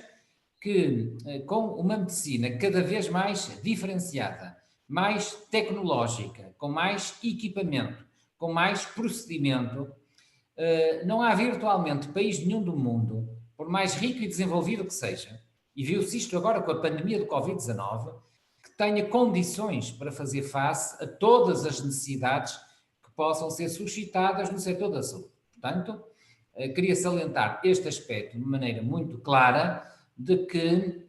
que com uma medicina cada vez mais diferenciada, mais tecnológica, com mais equipamento, com mais procedimento, não há virtualmente país nenhum do mundo, por mais rico e desenvolvido que seja, e viu-se isto agora com a pandemia do Covid-19, que tenha condições para fazer face a todas as necessidades que possam ser suscitadas no setor da saúde. Portanto, queria salientar este aspecto de maneira muito clara, de que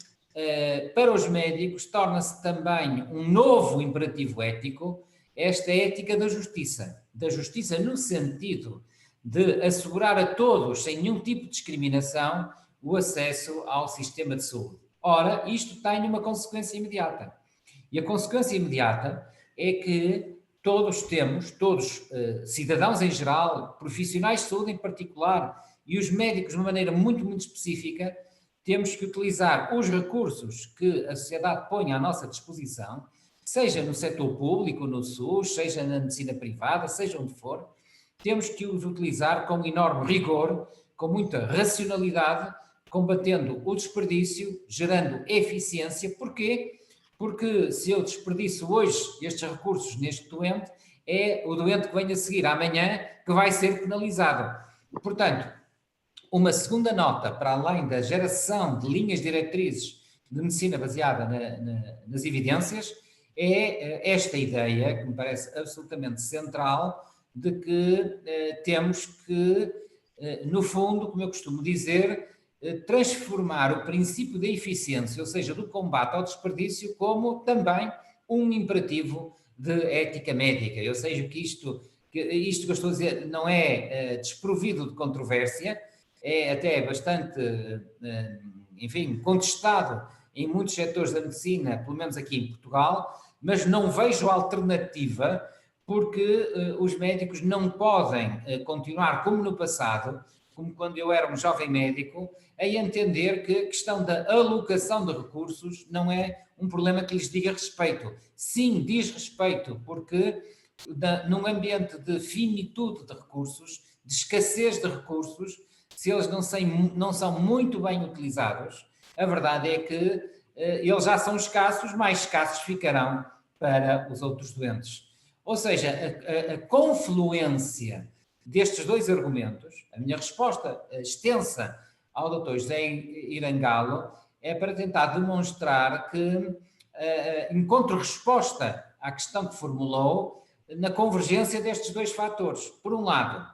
para os médicos torna-se também um novo imperativo ético esta ética da justiça no sentido de assegurar a todos, sem nenhum tipo de discriminação, o acesso ao sistema de saúde. Ora, isto tem uma consequência imediata. E a consequência imediata é que todos cidadãos em geral, profissionais de saúde em particular, e os médicos de uma maneira muito, muito específica, temos que utilizar os recursos que a sociedade põe à nossa disposição, seja no setor público, no SUS, seja na medicina privada, seja onde for, temos que os utilizar com enorme rigor, com muita racionalidade, combatendo o desperdício, gerando eficiência. Porquê? Porque se eu desperdiço hoje estes recursos neste doente, é o doente que vem a seguir amanhã que vai ser penalizado. Portanto, uma segunda nota, para além da geração de linhas diretrizes de medicina baseada nas evidências, é esta ideia, que me parece absolutamente central, de que temos que, no fundo, como eu costumo dizer, transformar o princípio da eficiência, ou seja, do combate ao desperdício, como também um imperativo de ética médica. Ou seja, que isto que eu estou a dizer não é desprovido de controvérsia, é até bastante, enfim, contestado em muitos setores da medicina, pelo menos aqui em Portugal, mas não vejo alternativa, porque os médicos não podem continuar como no passado, como quando eu era um jovem médico, a entender que a questão da alocação de recursos não é um problema que lhes diga respeito. Sim, diz respeito, porque num ambiente de finitude de recursos, de escassez de recursos, se eles não são muito bem utilizados, a verdade é que eles já são escassos, mais escassos ficarão para os outros doentes. Ou seja, a confluência destes dois argumentos, a minha resposta extensa ao Dr. José Irangalo é para tentar demonstrar que encontro resposta à questão que formulou na convergência destes dois fatores. Por um lado,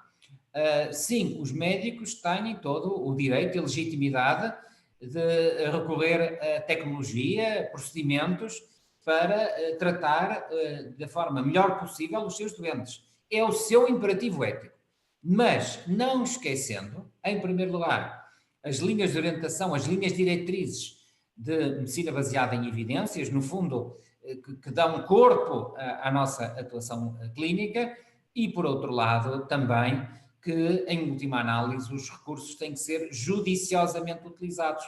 sim, os médicos têm todo o direito e legitimidade de recorrer a tecnologia, procedimentos, para tratar da forma melhor possível os seus doentes. é o seu imperativo ético. Mas não esquecendo, em primeiro lugar, as linhas de orientação, as linhas diretrizes de medicina baseada em evidências, no fundo, que dão corpo à nossa atuação clínica, e, por outro lado, também que, em última análise, os recursos têm que ser judiciosamente utilizados,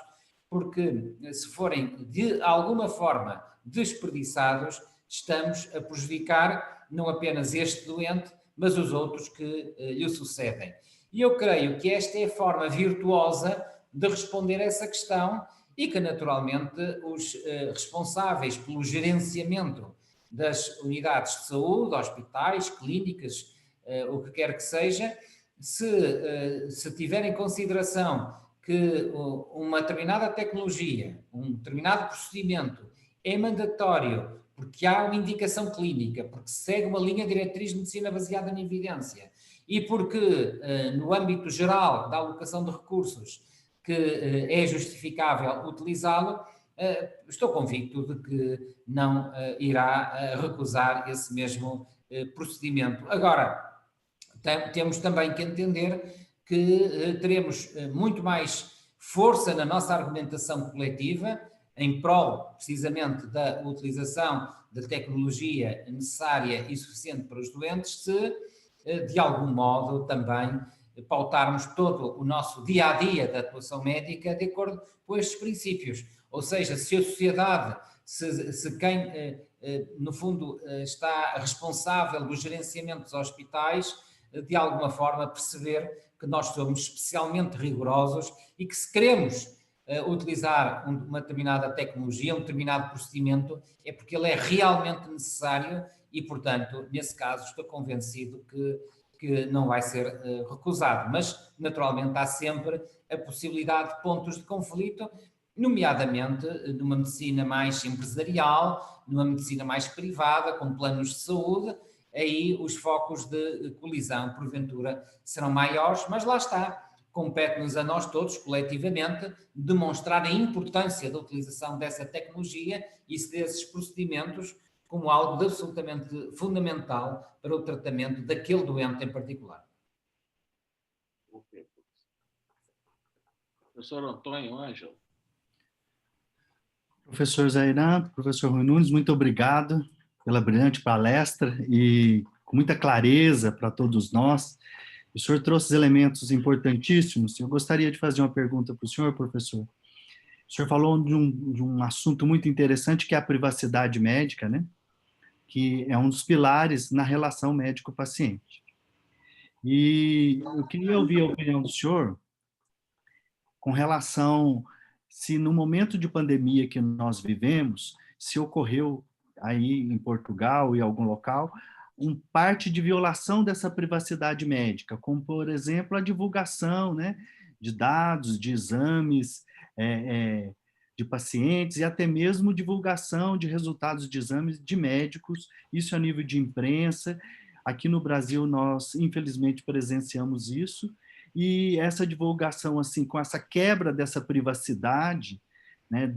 porque se forem de alguma forma desperdiçados, estamos a prejudicar não apenas este doente, mas os outros que lhe sucedem. E eu creio que esta é a forma virtuosa de responder a essa questão e que, naturalmente, os responsáveis pelo gerenciamento das unidades de saúde, hospitais, clínicas, o que quer que seja, se tiver em consideração que uma determinada tecnologia, um determinado procedimento é mandatório porque há uma indicação clínica, porque segue uma linha diretriz de medicina baseada em evidência e porque, no âmbito geral da alocação de recursos, que é justificável utilizá-lo, estou convicto de que não irá recusar esse mesmo procedimento. Agora, temos também que entender que teremos muito mais força na nossa argumentação coletiva em prol, precisamente, da utilização da tecnologia necessária e suficiente para os doentes, se, de algum modo, também pautarmos todo o nosso dia-a-dia da atuação médica de acordo com estes princípios. Ou seja, se a sociedade, se quem, no fundo, está responsável do gerenciamento dos hospitais, de alguma forma perceber que nós somos especialmente rigorosos e que se queremos utilizar uma determinada tecnologia, um determinado procedimento, é porque ele é realmente necessário e, portanto, nesse caso, estou convencido que não vai ser recusado. Mas, naturalmente, há sempre a possibilidade de pontos de conflito, nomeadamente numa medicina mais empresarial, numa medicina mais privada, com planos de saúde. Aí os focos de colisão, porventura, serão maiores, mas lá está. Compete-nos a nós todos, coletivamente, demonstrar a importância da utilização dessa tecnologia e desses procedimentos como algo de absolutamente fundamental para o tratamento daquele doente em particular. Ok. Professor Antônio Ângelo. Professor Zairan, professor Rui Nunes, muito obrigado pela brilhante palestra e com muita clareza para todos nós. O senhor trouxe elementos importantíssimos. Eu gostaria de fazer uma pergunta para o senhor, professor. O senhor falou de um assunto muito interessante, que é a privacidade médica, né? Que é um dos pilares na relação médico-paciente. E eu queria ouvir a opinião do senhor com relação se no momento de pandemia que nós vivemos, se ocorreu aí em Portugal e algum local, parte de violação dessa privacidade médica, como, por exemplo, a divulgação, né, de dados, de exames de pacientes e até mesmo divulgação de resultados de exames de médicos, isso a nível de imprensa. Aqui no Brasil, nós, infelizmente, presenciamos isso, e essa divulgação, assim, com essa quebra dessa privacidade, né,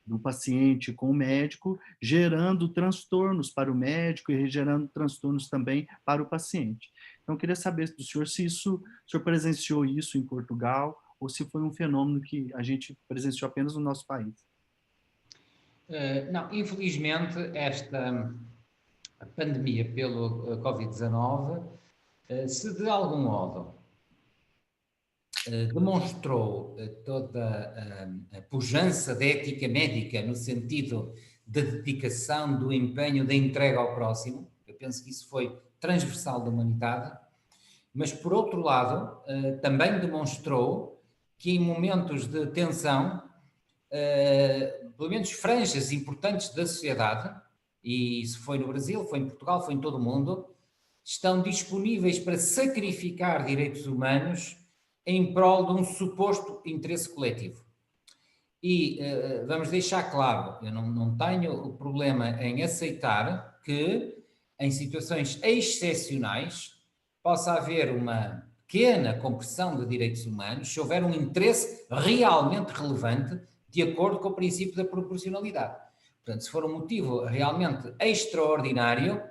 do paciente com o médico, gerando transtornos para o médico e gerando transtornos também para o paciente. Então, eu queria saber do senhor se o senhor presenciou isso em Portugal ou se foi um fenômeno que a gente presenciou apenas no nosso país. Não, infelizmente, esta pandemia pelo Covid-19, se de algum modo demonstrou toda a pujança da ética médica no sentido da dedicação, do empenho, da entrega ao próximo. Eu penso que isso foi transversal da humanidade, mas por outro lado também demonstrou que em momentos de tensão, pelo menos franjas importantes da sociedade, e isso foi no Brasil, foi em Portugal, foi em todo o mundo, estão disponíveis para sacrificar direitos humanos em prol de um suposto interesse coletivo. E vamos deixar claro, eu não tenho o problema em aceitar que, em situações excepcionais, possa haver uma pequena compressão de direitos humanos se houver um interesse realmente relevante de acordo com o princípio da proporcionalidade. Portanto, se for um motivo realmente extraordinário,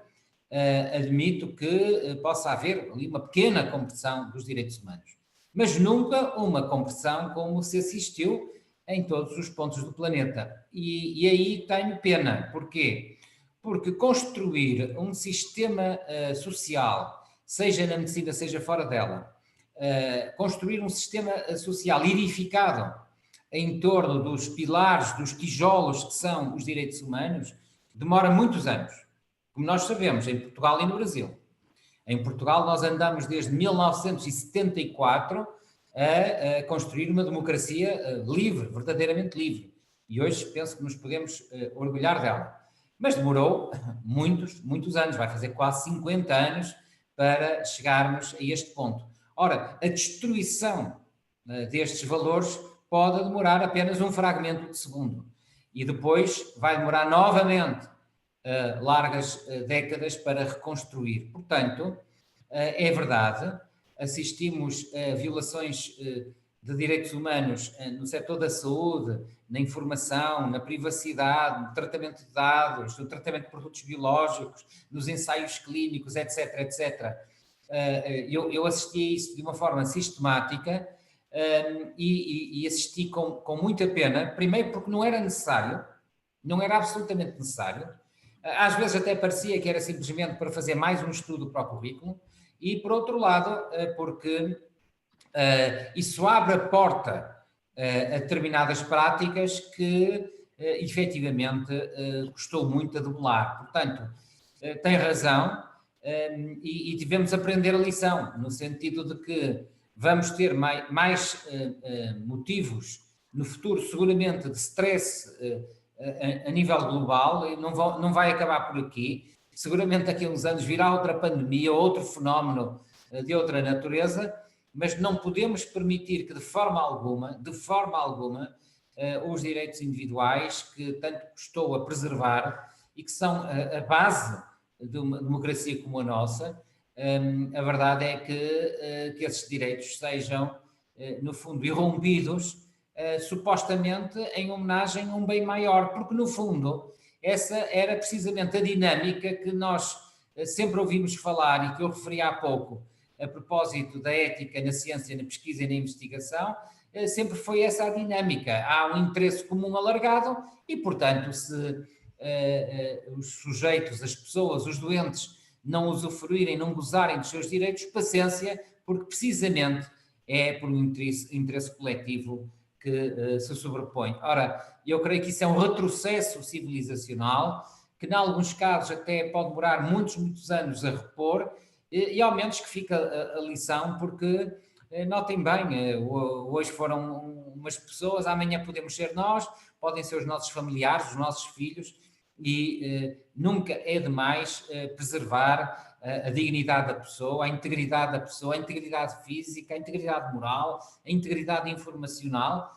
admito que possa haver ali uma pequena compressão dos direitos humanos, mas nunca uma compressão como se assistiu em todos os pontos do planeta. E aí tenho pena. Porquê? Porque construir um sistema social, seja na medicina, seja fora dela, construir um sistema social edificado em torno dos pilares, dos tijolos que são os direitos humanos, demora muitos anos. Como nós sabemos, em Portugal e no Brasil. Em Portugal nós andamos desde 1974 a construir uma democracia livre, verdadeiramente livre. E hoje penso que nos podemos orgulhar dela. Mas demorou muitos anos, vai fazer quase 50 anos para chegarmos a este ponto. Ora, a destruição destes valores pode demorar apenas um fragmento de segundo. E depois vai demorar novamente largas décadas para reconstruir. Portanto, é verdade, assistimos a violações de direitos humanos no setor da saúde, na informação, na privacidade, no tratamento de dados, no tratamento de produtos biológicos, nos ensaios clínicos, etc, etc. Eu assisti a isso de uma forma sistemática e assisti com muita pena, primeiro porque não era necessário, não era absolutamente necessário, às vezes até parecia que era simplesmente para fazer mais um estudo para o currículo, e por outro lado, porque isso abre a porta a determinadas práticas que efetivamente custou muito a debelar. Portanto, tem razão e devemos aprender a lição, no sentido de que vamos ter mais motivos no futuro, seguramente, de stress a nível global, e não vai acabar por aqui. Seguramente daqui a uns anos virá outra pandemia, outro fenómeno de outra natureza, mas não podemos permitir que de forma alguma, os direitos individuais, que tanto custou a preservar e que são a base de uma democracia como a nossa, a verdade é que esses direitos sejam, no fundo, irrompidos, supostamente em homenagem a um bem maior, porque no fundo essa era precisamente a dinâmica que nós sempre ouvimos falar e que eu referi há pouco a propósito da ética na ciência, na pesquisa e na investigação. Sempre foi essa a dinâmica. Há um interesse comum alargado e, portanto, se os sujeitos, as pessoas, os doentes não usufruírem, não gozarem dos seus direitos, paciência, porque precisamente é por um interesse coletivo que se sobrepõe. Ora, eu creio que isso é um retrocesso civilizacional, que em alguns casos até pode demorar muitos anos a repor, e ao menos que fica a lição, porque notem bem, hoje foram umas pessoas, amanhã podemos ser nós, podem ser os nossos familiares, os nossos filhos, e nunca é demais preservar a dignidade da pessoa, a integridade da pessoa, a integridade física, a integridade moral, a integridade informacional.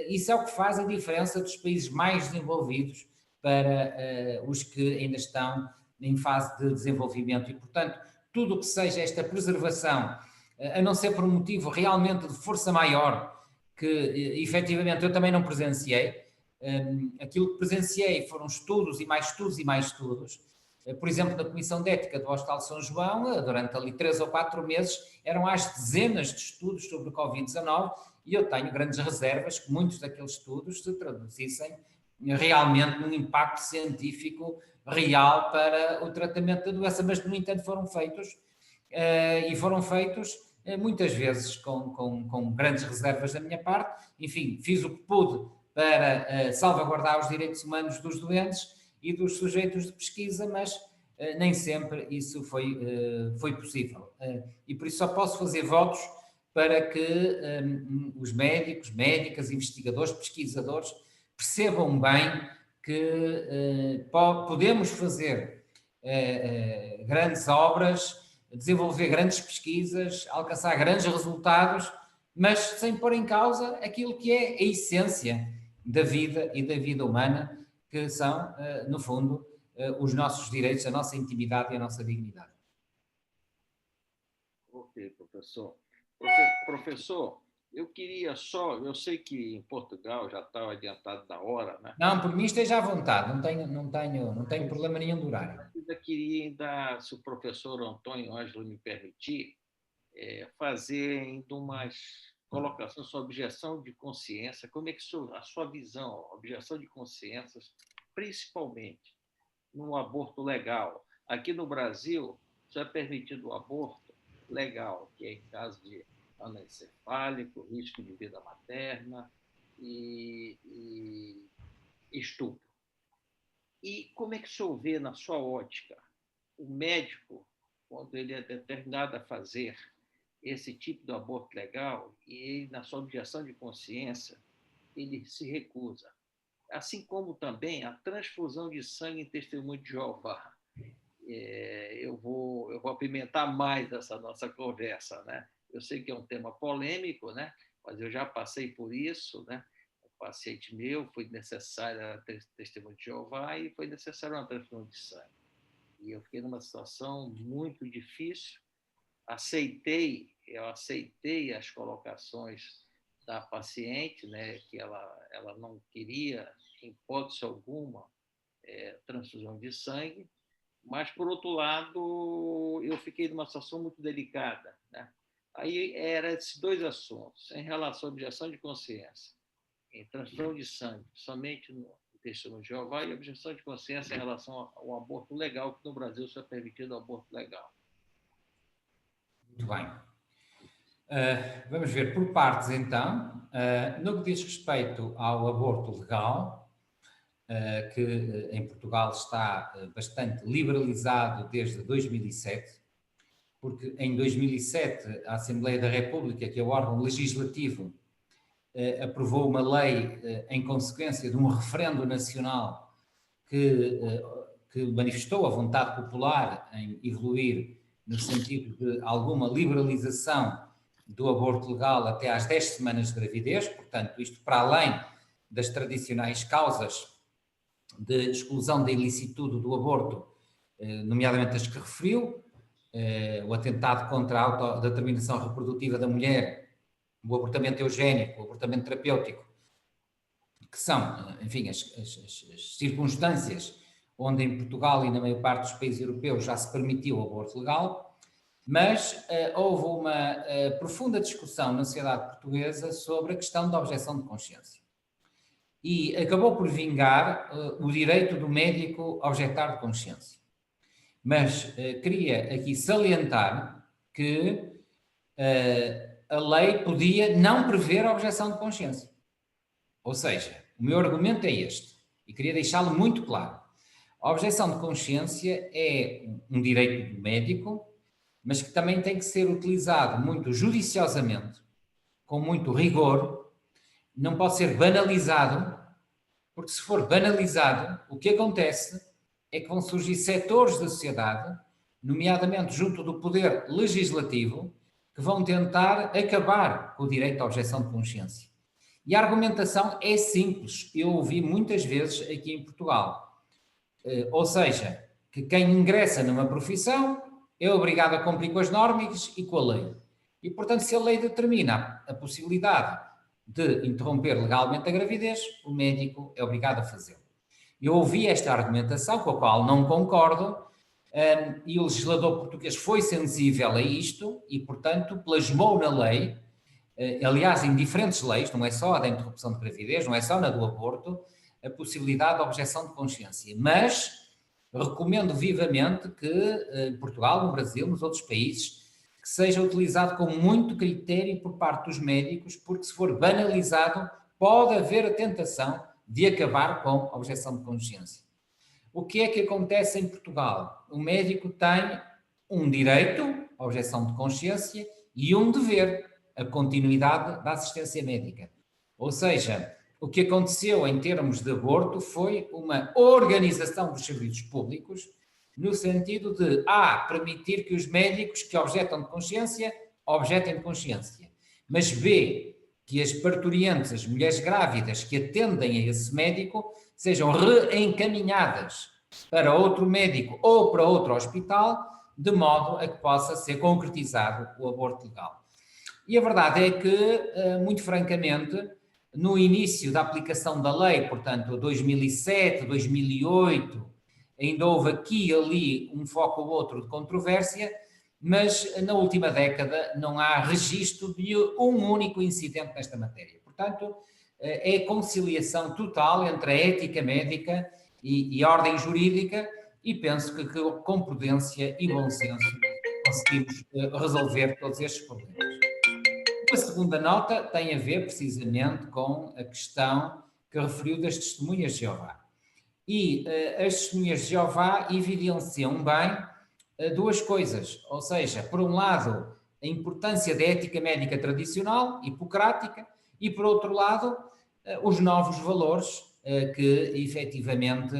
Isso é o que faz a diferença dos países mais desenvolvidos para os que ainda estão em fase de desenvolvimento. E, portanto, tudo o que seja esta preservação, a não ser por um motivo realmente de força maior, que efetivamente eu também não presenciei. Aquilo que presenciei foram estudos e mais estudos e mais estudos. Por exemplo, na Comissão de Ética do Hospital de São João, durante ali 3 ou 4 meses, eram às dezenas de estudos sobre o Covid-19, e eu tenho grandes reservas que muitos daqueles estudos se traduzissem realmente num impacto científico real para o tratamento da doença, mas no entanto foram feitos, e foram feitos muitas vezes com grandes reservas da minha parte. Enfim, fiz o que pude para salvaguardar os direitos humanos dos doentes e dos sujeitos de pesquisa, mas nem sempre isso foi possível. E por isso só posso fazer votos para que os médicos, médicas, investigadores, pesquisadores percebam bem que podemos fazer grandes obras, desenvolver grandes pesquisas, alcançar grandes resultados, mas sem pôr em causa aquilo que é a essência da vida e da vida humana, que são, no fundo, os nossos direitos, a nossa intimidade e a nossa dignidade. Ok, professor. Professor, Eu queria só, eu sei que em Portugal já estava adiantado da hora, né? Não, por mim esteja à vontade, não tenho problema nenhum de horário. Eu ainda queria, ainda, se o professor Antônio Ângelo me permitir, fazer ainda umas colocações sobre objeção de consciência. Como é que a sua visão, objeção de consciência, principalmente no aborto legal? Aqui no Brasil, só é permitido o aborto legal, que é em caso de anencefálico, risco de vida materna e estupro. E como é que o senhor vê, na sua ótica, o médico, quando ele é determinado a fazer esse tipo de aborto legal e, na sua objeção de consciência, ele se recusa? Assim como também a transfusão de sangue em testemunho de Jeová. Eu vou apimentar mais essa nossa conversa, né? Eu sei que é um tema polêmico, né? Mas eu já passei por isso, né? Um paciente meu foi necessário testemunho de Jeová e foi necessário uma transfusão de sangue. E eu fiquei numa situação muito difícil. Eu aceitei as colocações da paciente, né? Que ela não queria, em hipótese alguma, transfusão de sangue. Mas, por outro lado, eu fiquei numa situação muito delicada, né? Aí eram esses dois assuntos, em relação à objeção de consciência, em transfusão de sangue, somente no testemunho de Jeová, e objeção de consciência em relação ao aborto legal, que no Brasil só é permitido o aborto legal. Muito bem. Vamos ver por partes, então. No que diz respeito ao aborto legal, que em Portugal está bastante liberalizado desde 2007, porque em 2007 a Assembleia da República, que é o órgão legislativo, aprovou uma lei em consequência de um referendo nacional que manifestou a vontade popular em evoluir no sentido de alguma liberalização do aborto legal até às 10 semanas de gravidez, portanto, isto para além das tradicionais causas de exclusão da ilicitude do aborto, nomeadamente as que referiu, o atentado contra a autodeterminação reprodutiva da mulher, o abortamento eugénico, o abortamento terapêutico, que são, enfim, as circunstâncias onde em Portugal e na maior parte dos países europeus já se permitiu o aborto legal, mas houve uma profunda discussão na sociedade portuguesa sobre a questão da objeção de consciência. E acabou por vingar o direito do médico a objetar de consciência. Mas queria aqui salientar que a lei podia não prever a objeção de consciência. Ou seja, o meu argumento é este, e queria deixá-lo muito claro. A objeção de consciência é um direito do médico, mas que também tem que ser utilizado muito judiciosamente, com muito rigor, não pode ser banalizado, porque se for banalizado, o que acontece é que vão surgir setores da sociedade, nomeadamente junto do poder legislativo, que vão tentar acabar com o direito à objeção de consciência. E a argumentação é simples, eu ouvi muitas vezes aqui em Portugal. Ou seja, que quem ingressa numa profissão é obrigado a cumprir com as normas e com a lei. E, portanto, se a lei determina a possibilidade de interromper legalmente a gravidez, o médico é obrigado a fazê-lo. Eu ouvi esta argumentação, com a qual não concordo, e o legislador português foi sensível a isto e, portanto, plasmou na lei, aliás, em diferentes leis, não é só a da interrupção de gravidez, não é só na do aborto, a possibilidade de objeção de consciência. Mas recomendo vivamente que em Portugal, no Brasil, nos outros países, que seja utilizado com muito critério por parte dos médicos, porque se for banalizado, pode haver a tentação de acabar com a objeção de consciência. O que é que acontece em Portugal? O médico tem um direito à objeção de consciência e um dever, a continuidade da assistência médica. Ou seja, o que aconteceu em termos de aborto foi uma organização dos serviços públicos no sentido de, A, permitir que os médicos que objetam de consciência, objetem de consciência, mas B, que as parturientes, as mulheres grávidas que atendem a esse médico, sejam reencaminhadas para outro médico ou para outro hospital, de modo a que possa ser concretizado o aborto legal. E a verdade é que, muito francamente, no início da aplicação da lei, portanto, 2007, 2008, ainda houve aqui e ali um foco ou outro de controvérsia, mas na última década não há registro de um único incidente nesta matéria. Portanto, é conciliação total entre a ética médica e a ordem jurídica, e penso que com prudência e bom senso conseguimos resolver todos estes problemas. A segunda nota tem a ver precisamente com a questão que referiu das testemunhas de Jeová. E as testemunhas de Jeová evidenciam bem duas coisas, ou seja, por um lado, a importância da ética médica tradicional, hipocrática, e por outro lado, os novos valores que efetivamente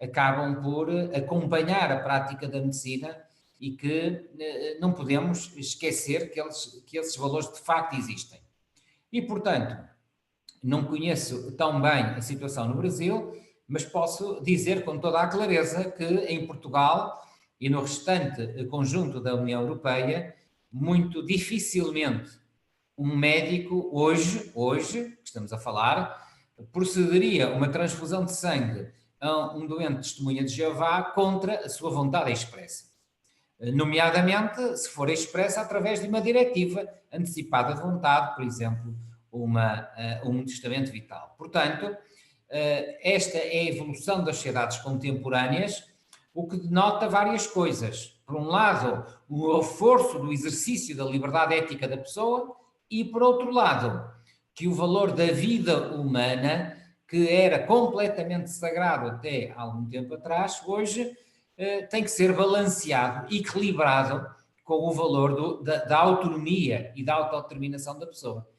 acabam por acompanhar a prática da medicina e que não podemos esquecer que esses valores de facto existem. E, portanto, não conheço tão bem a situação no Brasil, mas posso dizer com toda a clareza que em Portugal e no restante conjunto da União Europeia, muito dificilmente um médico hoje, que estamos a falar, procederia a uma transfusão de sangue a um doente testemunha de Jeová contra a sua vontade expressa. Nomeadamente, se for expressa através de uma diretiva antecipada de vontade, por exemplo, um testamento vital. Portanto, esta é a evolução das sociedades contemporâneas, o que denota várias coisas. Por um lado, o reforço do exercício da liberdade ética da pessoa e, por outro lado, que o valor da vida humana, que era completamente sagrado até há algum tempo atrás, hoje tem que ser balanceado, equilibrado com o valor da autonomia e da autodeterminação da pessoa.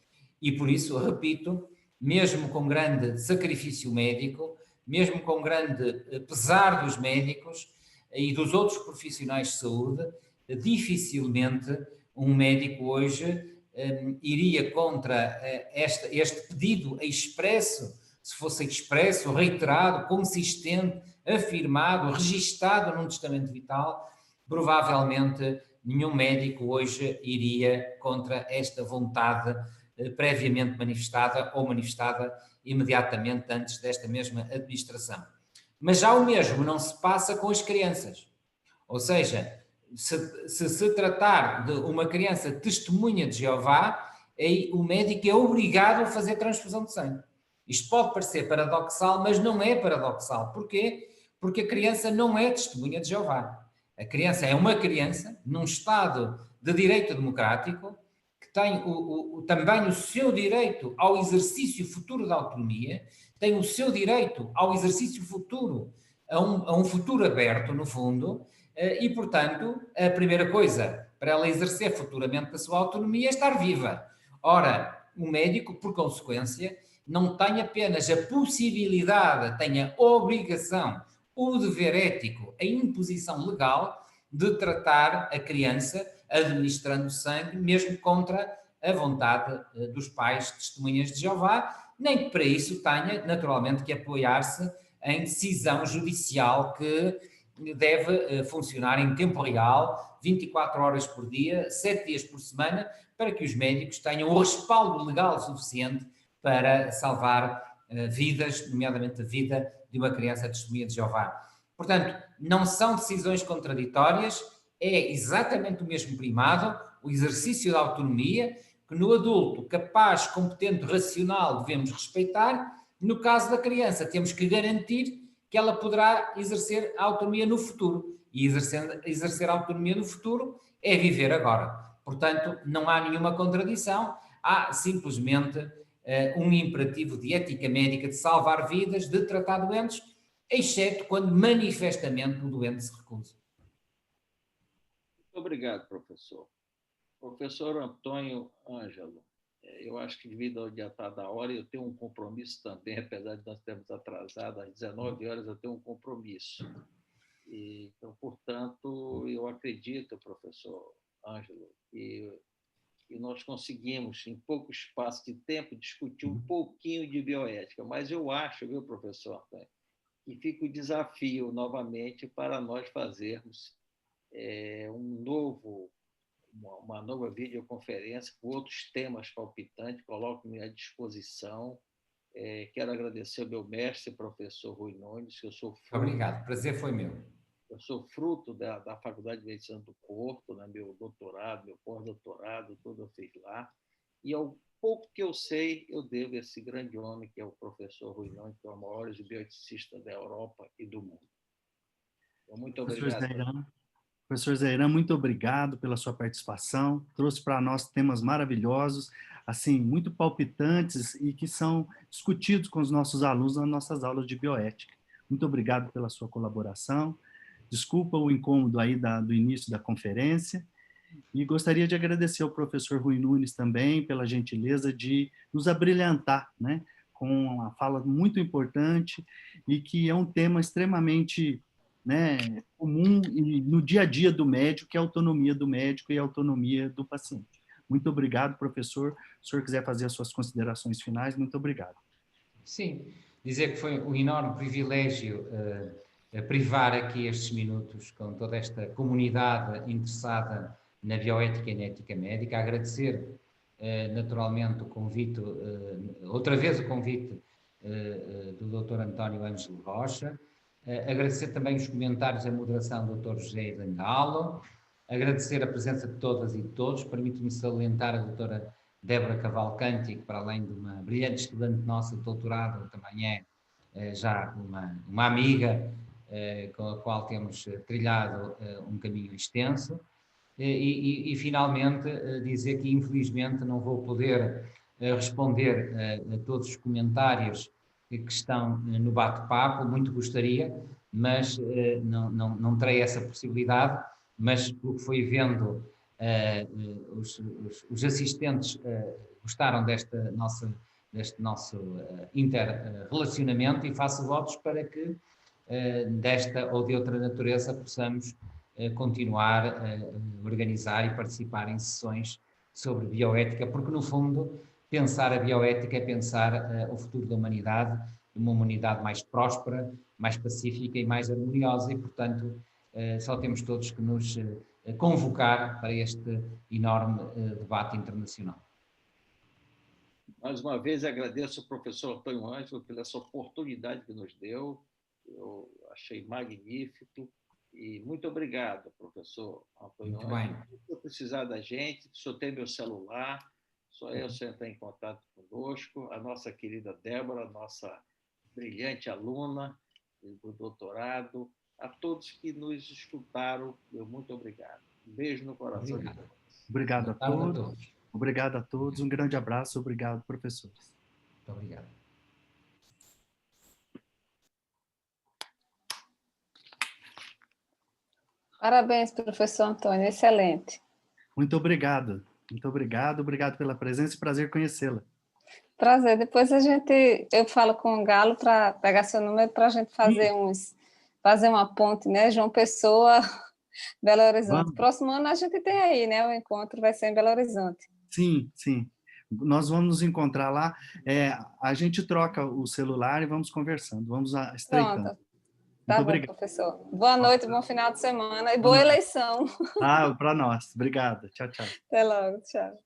E por isso, repito, mesmo com grande sacrifício médico, mesmo com grande pesar dos médicos e dos outros profissionais de saúde, dificilmente um médico hoje iria contra este pedido expresso, se fosse expresso, reiterado, consistente, afirmado, registado num testamento vital, provavelmente nenhum médico hoje iria contra esta vontade previamente manifestada ou manifestada imediatamente antes desta mesma administração. Mas já o mesmo não se passa com as crianças. Ou seja, se tratar de uma criança testemunha de Jeová, aí o médico é obrigado a fazer transfusão de sangue. Isto pode parecer paradoxal, mas não é paradoxal. Porquê? Porque a criança não é testemunha de Jeová. A criança é uma criança num Estado de direito democrático que tem também o seu direito ao exercício futuro da autonomia, tem o seu direito ao exercício futuro, a um futuro aberto, no fundo, e, portanto, a primeira coisa para ela exercer futuramente a sua autonomia é estar viva. Ora, o médico, por consequência, não tem apenas a possibilidade, tem a obrigação, o dever ético, a imposição legal de tratar a criança administrando sangue, mesmo contra a vontade dos pais testemunhas de Jeová, nem que para isso tenha, naturalmente, que apoiar-se em decisão judicial que deve funcionar em tempo real, 24 horas por dia, 7 dias por semana, para que os médicos tenham o respaldo legal suficiente para salvar vidas, nomeadamente a vida de uma criança testemunha de Jeová. Portanto, não são decisões contraditórias, é exatamente o mesmo primado, o exercício da autonomia, que no adulto capaz, competente, racional devemos respeitar, no caso da criança temos que garantir que ela poderá exercer a autonomia no futuro, e exercer a autonomia no futuro é viver agora. Portanto, não há nenhuma contradição, há simplesmente um imperativo de ética médica de salvar vidas, de tratar doentes, exceto quando manifestamente o doente se recusa. Muito obrigado, professor. Professor Antônio Ângelo, eu acho que devido ao adiantado da hora, eu tenho um compromisso também, apesar de nós termos atrasado, às 19 horas eu tenho um compromisso. Então, portanto, eu acredito, professor Ângelo, que nós conseguimos, em pouco espaço de tempo, discutir um pouquinho de bioética, mas eu acho, viu, professor Antônio, que fica o desafio, novamente, para nós fazermos uma nova videoconferência com outros temas palpitantes. Coloco-me à disposição. Quero agradecer ao meu mestre, professor Rui Nunes, que eu sou fruto. Obrigado, prazer foi meu. Eu sou fruto da Faculdade de Medicina do Porto, né? Meu doutorado, meu pós-doutorado, tudo eu fiz lá. E ao pouco que eu sei, eu devo a esse grande homem, que é o professor Rui Nunes, que é o maior bioeticista da Europa e do mundo. Então, muito obrigado. Professor Zeiran, muito obrigado pela sua participação. Trouxe para nós temas maravilhosos, assim, muito palpitantes e que são discutidos com os nossos alunos nas nossas aulas de bioética. Muito obrigado pela sua colaboração. Desculpa o incômodo aí do início da conferência. E gostaria de agradecer ao professor Rui Nunes também pela gentileza de nos abrilhantar, né, com uma fala muito importante e que é um tema extremamente, né, comum e no dia a dia do médico, que é a autonomia do médico e a autonomia do paciente. Muito obrigado, professor. Se o senhor quiser fazer as suas considerações finais, muito obrigado. Sim, dizer que foi um enorme privilégio privar aqui estes minutos com toda esta comunidade interessada na bioética e na ética médica, agradecer naturalmente o convite, outra vez o convite do Dr. António Ângelo Rocha, agradecer também os comentários e a moderação do Dr. José Zangalo, agradecer a presença de todas e de todos, permito-me salientar a doutora Débora Cavalcanti, que para além de uma brilhante estudante nossa de doutorado, também é já uma amiga com a qual temos trilhado um caminho extenso. E finalmente dizer que infelizmente não vou poder responder a todos os comentários que estão no bate-papo, muito gostaria, mas não terei essa possibilidade, mas pelo que fui vendo, os assistentes gostaram deste nosso inter-relacionamento e faço votos para que desta ou de outra natureza possamos continuar a organizar e participar em sessões sobre bioética, porque no fundo pensar a bioética é pensar o futuro da humanidade, uma humanidade mais próspera, mais pacífica e mais harmoniosa e, portanto, só temos todos que nos convocar para este enorme debate internacional. Mais uma vez, agradeço ao professor Antônio Ângelo pela essa oportunidade que nos deu. Eu achei magnífico. E muito obrigado, professor Antônio Ângelo. Se precisar da gente, o senhor tem meu celular, só é o senhor entrar em contato conosco. A nossa querida Débora, nossa brilhante aluna do doutorado, a todos que nos escutaram, meu muito obrigado. Um beijo no coração de todos. Obrigado a todos. Obrigado a todos. Um grande abraço. Obrigado, professores. Muito obrigado. Parabéns, professor Antônio. Excelente. Muito obrigado. Muito obrigado. Obrigado pela presença e prazer conhecê-la. Prazer. Depois eu falo com o Galo para pegar seu número para a gente fazer uma ponte, né? João Pessoa, Belo Horizonte. Vamos. Próximo ano a gente tem aí, né? O encontro vai ser em Belo Horizonte. Sim, sim. Nós vamos nos encontrar lá. A gente troca o celular e vamos conversando. Vamos estreitando. Pronto. Tá Muito bom, obrigado. professor. Boa noite, bom final de semana e boa eleição. Para nós. Obrigado. Tchau, tchau. Até logo. Tchau.